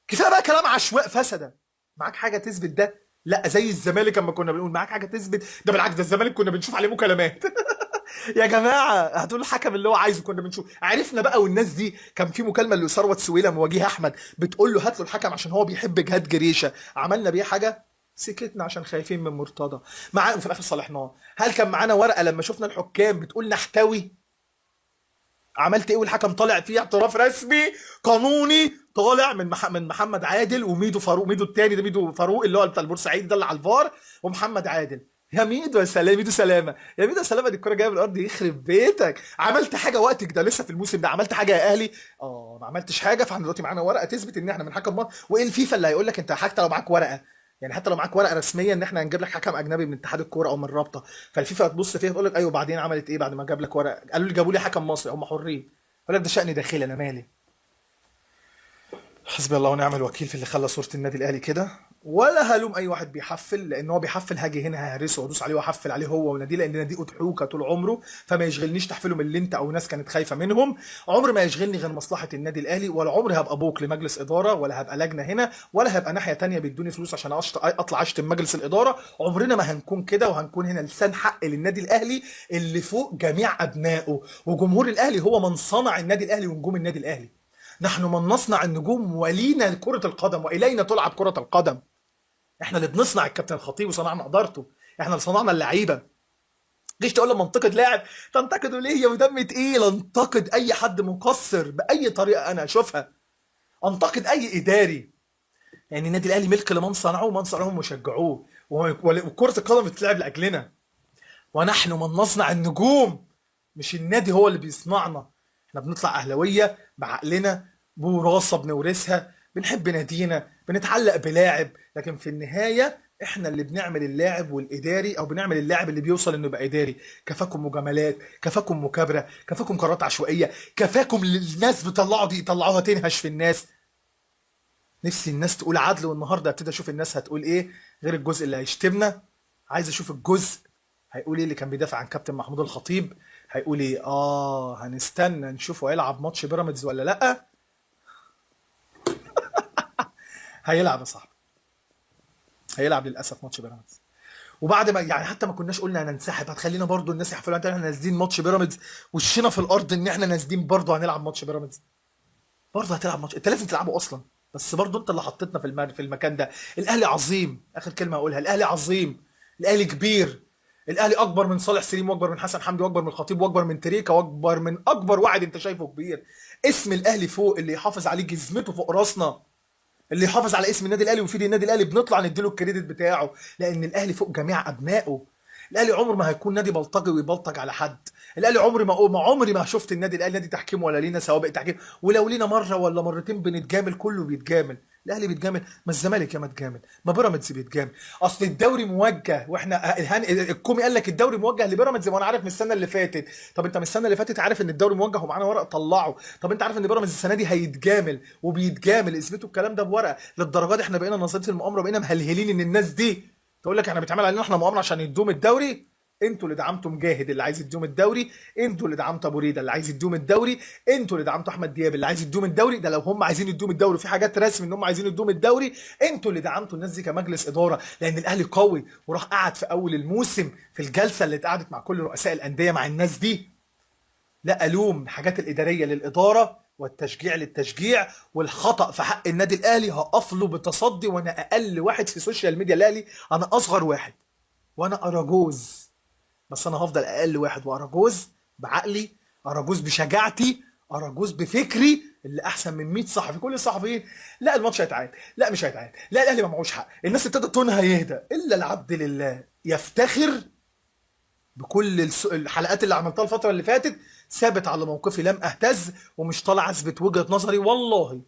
كفايه بقى كلام عشواء فسده. معاك حاجه تثبت ده؟ لا زي الزمالك لما كنا بنقول معاك حاجه تثبت، ده بالعكس ده الزمالك كنا بنشوف عليه مكالمات يا جماعه هتقول الحكم اللي هو عايزه، كنا بنشوف عرفنا بقى. والناس دي كان في مكالمه لثروت سويلم وجيه احمد بتقول له هات له الحكم عشان هو بيحب جهاد جريشه، عملنا بيه حاجه؟ سكتنا عشان خايفين من مرتضى معاه وفي الاخر صالحناه. هل كان معانا ورقه لما شفنا الحكام بتقول نحتوي؟ عملت ايه والحكم طالع فيه اعتراف رسمي قانوني طالع من محمد عادل وميدو فاروق، ميدو التاني ده ميدو فاروق اللي هو بتاع البورسعيد ده اللي على الفار، ومحمد عادل. يا ميدو يا سلام، ميدو سلامه يا ميدو سلامه، دي الكوره جايه من الارض يخرب بيتك. عملت حاجه وقتك ده لسه في الموسم ده؟ عملت حاجه يا اهلي؟ ما عملتش حاجه. فاحنا دلوقتي معانا ورقه تثبت ان احنا من حكم مصر. وايه الفيفا اللي هيقول لك انت حتى لو معاك ورقه، يعني حتى لو معاك ورقه رسميه ان احنا هنجيب لك حكم اجنبي من اتحاد الكوره او من الرابطه، فالفيفا هتبص فيها تقول لك ايوه بعدين عملت ايه بعد ما جاب لك ورقه؟ قالوا لي جابوا لي حكم مصري، هم حرين. يقول لك ده شأن داخلي انا مالي. حسبي الله ونعم الوكيل في اللي خلى صورة النادي الاهلي كده. ولا هلوم اي واحد بيحفل، لان هو بيحفل هاجي هنا ههرسه وادوس عليه واحفل عليه هو وناديه، لان ناديه اضحوكه طول عمره، فما يشغلنيش تحفيله من اللي انت او ناس كانت خايفه منهم. عمر ما يشغلني غير مصلحه النادي الاهلي، ولا عمري هبقى بوك لمجلس اداره، ولا هبقى لجنه هنا، ولا هبقى ناحيه تانية بيدوني فلوس عشان اطلع اشتم مجلس الاداره. عمرنا ما هنكون كده، وهنكون هنا لسان حق للنادي الاهلي اللي فوق جميع ابنائه. وجمهور الاهلي هو من صنع النادي الاهلي ونجوم النادي الاهلي. نحن من نصنع النجوم، ولينا كرة القدم وإلينا تلعب كرة القدم. احنا اللي بنصنع الكابتن الخطيب وصنعنا ادارته، احنا اللي صنعنا اللعيبه. جيش تقول لما انتقد لاعب تنتقده ليه يا ودم تقيل؟ انتقد اي حد مقصر باي طريقه انا اشوفها، انتقد اي اداري. يعني النادي الاهلي ملك لمن صنعوه ومن صنعوه وشجعوه، وكره القدم بتتلعب لاجلنا، ونحن من نصنع النجوم، مش النادي هو اللي بيصنعنا. احنا بنطلع اهلاويه بعقلنا، بوراثه بنورثها، بنحب نادينا، بنتعلق بلاعب، لكن في النهايه احنا اللي بنعمل اللاعب والاداري، او بنعمل اللاعب اللي بيوصل انه يبقى اداري. كفاكم مجاملات، كفاكم مكابره، كفاكم قرارات عشوائيه، كفاكم الناس بيطلعوا دي يطلعوها تنهش في الناس. نفسي الناس تقول عدل، والنهارده ابتدي اشوف الناس هتقول ايه غير الجزء اللي هيشتمنا. عايز اشوف الجزء هيقول ايه اللي كان بيدافع عن كابتن محمود الخطيب. هيقول ايه؟ هنستنى نشوفه هيلعب ماتش بيراميدز ولا لا. هيلعب يا صاحبي، هيلعب للاسف ماتش بيراميدز. وبعد ما يعني حتى ما كناش قلنا هننسحب، هتخلينا برضو الناس يحفلوا ان احنا نازلين ماتش بيراميدز، وشنا في الارض ان احنا نازلين برضو هنلعب ماتش بيراميدز. برضه هتلعب ماتش، انت لازم تلعبه اصلا، بس برضه انت اللي حطيتنا في المكان ده. الاهلي عظيم، اخر كلمه هقولها، الاهلي عظيم، الاهلي كبير، الاهلي اكبر من صالح سليم، واكبر من حسن حمدي، واكبر من الخطيب، واكبر من تريكا، واكبر من اكبر واحد انت شايفه كبير. اسم الاهلي فوق، اللي يحافظ عليه جزمته فوق راسنا، اللي يحافظ على اسم النادي الاهلي ويفيد النادي الاهلي بنطلع نديله الكريدت بتاعه، لان الاهلي فوق جميع ابنائه. الاهلي عمر ما هيكون نادي بلطجي ويبلطج على حد. الاهلي عمري ما شفت النادي الاهلي نادي تحكيم ولا لينا سوابق تحكيم، ولو لينا مره ولا مرتين بنتجامل، كله بيتجامل. الاهلي بيتجامل، ما الزمالك يا ما اتجامل، ما بيراميدز بيتجامل. اصل الدوري موجه، واحنا الكومي قال لك الدوري موجه لبيراميدز، وانا عارف من السنه اللي فاتت. طب انت من السنه اللي فاتت عارف ان الدوري موجه ومعانا ورق طلعه. طب انت عارف ان بيراميدز السنه دي هيتجامل وبيتجامل، اثبتوا الكلام ده بورقه. للدرجه دي احنا بقينا نظريه المؤامره، بقينا مهلهلين ان الناس دي تقول لك احنا بيتعمل علينا احنا مؤامره عشان يدوم الدوري. انتوا اللي دعمتوا مجاهد اللي عايز يدوم الدوري، انتوا اللي دعمتوا ابو ريده اللي عايز يدوم الدوري، انتوا اللي دعمتوا احمد دياب اللي عايز يدوم الدوري. ده لو هم عايزين يدوم الدوري، في حاجات رسمي ان هم عايزين يدوم الدوري. انتوا اللي دعمتوا الناس دي كمجلس اداره، لان الاهلي قوي وراح قعد في اول الموسم في الجلسه اللي اتقعدت مع كل رؤساء الانديه مع الناس دي. لا الوم الحاجات الاداريه للاداره، والتشجيع للتشجيع، والخطا في حق النادي الاهلي هقف له بتصدي، وانا اقل واحد في السوشيال ميديا الاهلي، انا اصغر واحد، وانا اراجوز، بس انا هفضل اقل واحد، واراجوز بعقلي، اراجوز بشجاعتي، اراجوز بفكري اللي احسن من 100 صحفي. كل الصحفيين لا الماتش هيتعاد، لا مش هيتعاد، لا الاهلي ما معهوش حق، الناس ابتدت تونها يهدى، الا العبد لله يفتخر بكل الحلقات اللي عملتها الفتره اللي فاتت، ثابت على موقفي لم اهتز، ومش طالع اثبت وجهه نظري. والله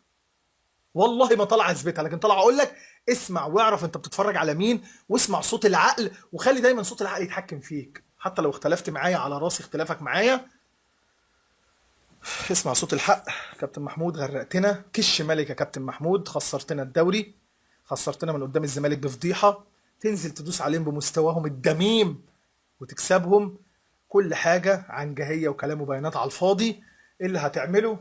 والله ما طالع اثبتها، لكن طالع اقول لك اسمع واعرف انت بتتفرج على مين، واسمع صوت العقل، وخلي دايما صوت العقل يتحكم فيك، حتى لو اختلفت معايا على راسي اختلافك معايا. اسمع صوت الحق. كابتن محمود غرقتنا، كش ملك يا كابتن محمود، خسرتنا الدوري، خسرتنا من قدام الزمالك بفضيحه، تنزل تدوس عليهم بمستواهم الدميم وتكسبهم. كل حاجه عنجهيه وكلام وبيانات على الفاضي. اللي هتعمله،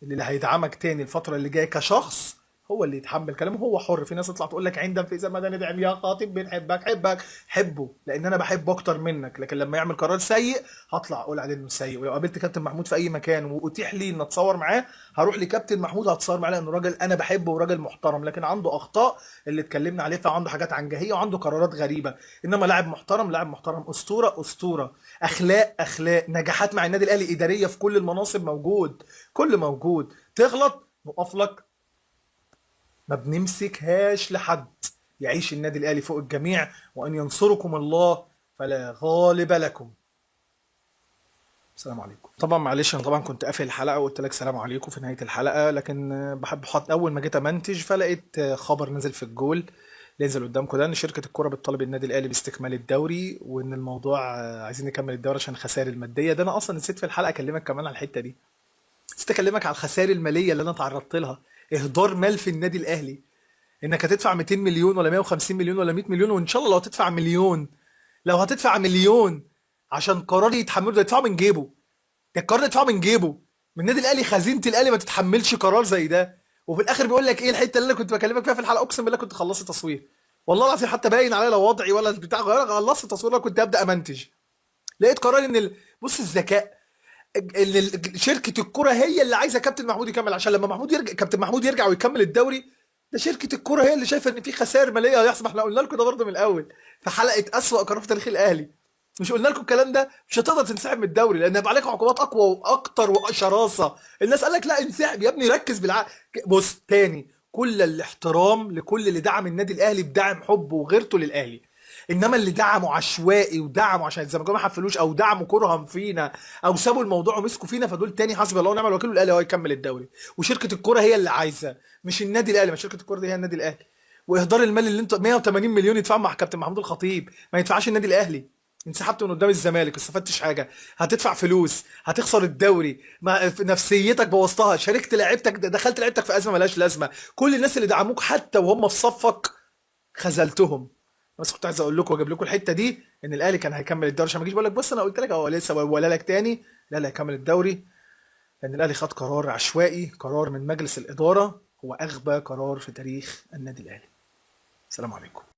اللي هيدعمك تاني الفترة اللي جاية كشخص هو اللي يتحمل كلامه، هو حر. في ناس تطلع تقول لك عندما في زمان ندعم يا خاطب بنحبك، حبه لان انا بحبه اكتر منك، لكن لما يعمل قرار سيء هطلع اقول عليه انه سيء. ولو قابلت كابتن محمود في اي مكان واتيح لي ان اتصور معاه، هروح لكابتن محمود هتصور معاه، لانه راجل انا بحبه وراجل محترم، لكن عنده اخطاء اللي اتكلمنا عليها، فعنده حاجات عنجهيه وعنده قرارات غريبه. انما لاعب محترم، لاعب محترم، اسطوره اسطوره، اخلاق نجاحات مع النادي الاهلي اداريه في كل المناصب موجود، كل موجود. تغلط نقف لك، ما بنمسكهاش لحد. يعيش النادي الاهلي فوق الجميع، وان ينصركم الله فلا غالب لكم. السلام عليكم. طبعا معلش انا طبعا كنت قافل الحلقه وقلت لك سلام عليكم في نهايه الحلقه، لكن بحب احط اول ما جيت امنتج فلقيت خبر نزل في الجول اللي نزل قدامكم ده، ان شركه الكره بتطالب النادي الاهلي باستكمال الدوري، وان الموضوع عايزين نكمل الدوري عشان الخسائر الماديه. ده انا اصلا نسيت في الحلقه اكلمك كمان على الحته دي، نسيت اكلمك على الخسائر الماليه اللي انا تعرضت لها، اهدار مال في النادي الاهلي. انك هتدفع 200 مليون ولا 150 مليون ولا 100 مليون، وان شاء الله لو هتدفع مليون، لو هتدفع مليون عشان قرار يتحمله، ده يدفعه من جيبه. ده القرار ده يدفعه من جيبه، من النادي الاهلي. خزينه الاهلي ما تتحملش قرار زي ده. وفي الاخر بيقول لك ايه الحته اللي انا كنت بكلمك فيها في الحلقه؟ اقسم بالله كنت خلصت تصوير، والله العظيم حتى باين عليا لو وضعي ولا بتاع غير، خلصت تصوير كنت ابدا امنتج. لقيت قرار ان بص الذكاء، ان شركه الكره هي اللي عايزه كابتن محمود يكمل، عشان لما محمود يرجع، كابتن محمود يرجع ويكمل الدوري. ده شركه الكره هي اللي شايفه ان في خسائر ماليه هيحصل. احنا قلنا لكم ده برضه من الاول في حلقه اسوأ قرار في تاريخ الاهلي. مش قلنا لكم الكلام ده؟ مش هتقدر تنسحب من الدوري لان هيبقى عليك عقوبات اقوى واكتر وشراسه. الناس قال لك لا انسحب يا ابني، ركز بالعقل. بص تاني، كل الاحترام لكل اللي دعم النادي الاهلي بدعم حبه وغيرته للاهلي، انما اللي دعموا عشوائي ودعموا عشان الزمالك ما حفلوش، او دعموا كرها فينا، او سابوا الموضوع ومسكوا فينا، فدول تاني حسبي الله ونعم الوكيل، والاهلي هو يكمل الدوري. وشركه الكره هي اللي عايزه، مش النادي الاهلي. ما شركه الكره دي هي النادي الاهلي. واهدار المال اللي انتوا 180 مليون يدفعوا مع كابتن محمود الخطيب ما يدفعش النادي الاهلي. انسحبت من قدام الزمالك، ما استفدتش حاجه، هتدفع فلوس، هتخسر الدوري، ما نفسيتك بوظتها، شاركت لعيبتك، دخلت لعيبتك في ازمه ملهاش لازمه. كل الناس اللي دعموك حتى وهم في صفك خذلتهم. بس كنت عايز اقول لكم واجيب لكم الحته دي، ان الاهلي كان هيكمل الدوري، عشان ما اجيش بقول لك بص انا قلت لك هو لسه ولا لك تاني. لا لا، هيكمل الدوري، لان الاهلي خد قرار عشوائي، قرار من مجلس الاداره، هو اغبى قرار في تاريخ النادي الاهلي. السلام عليكم.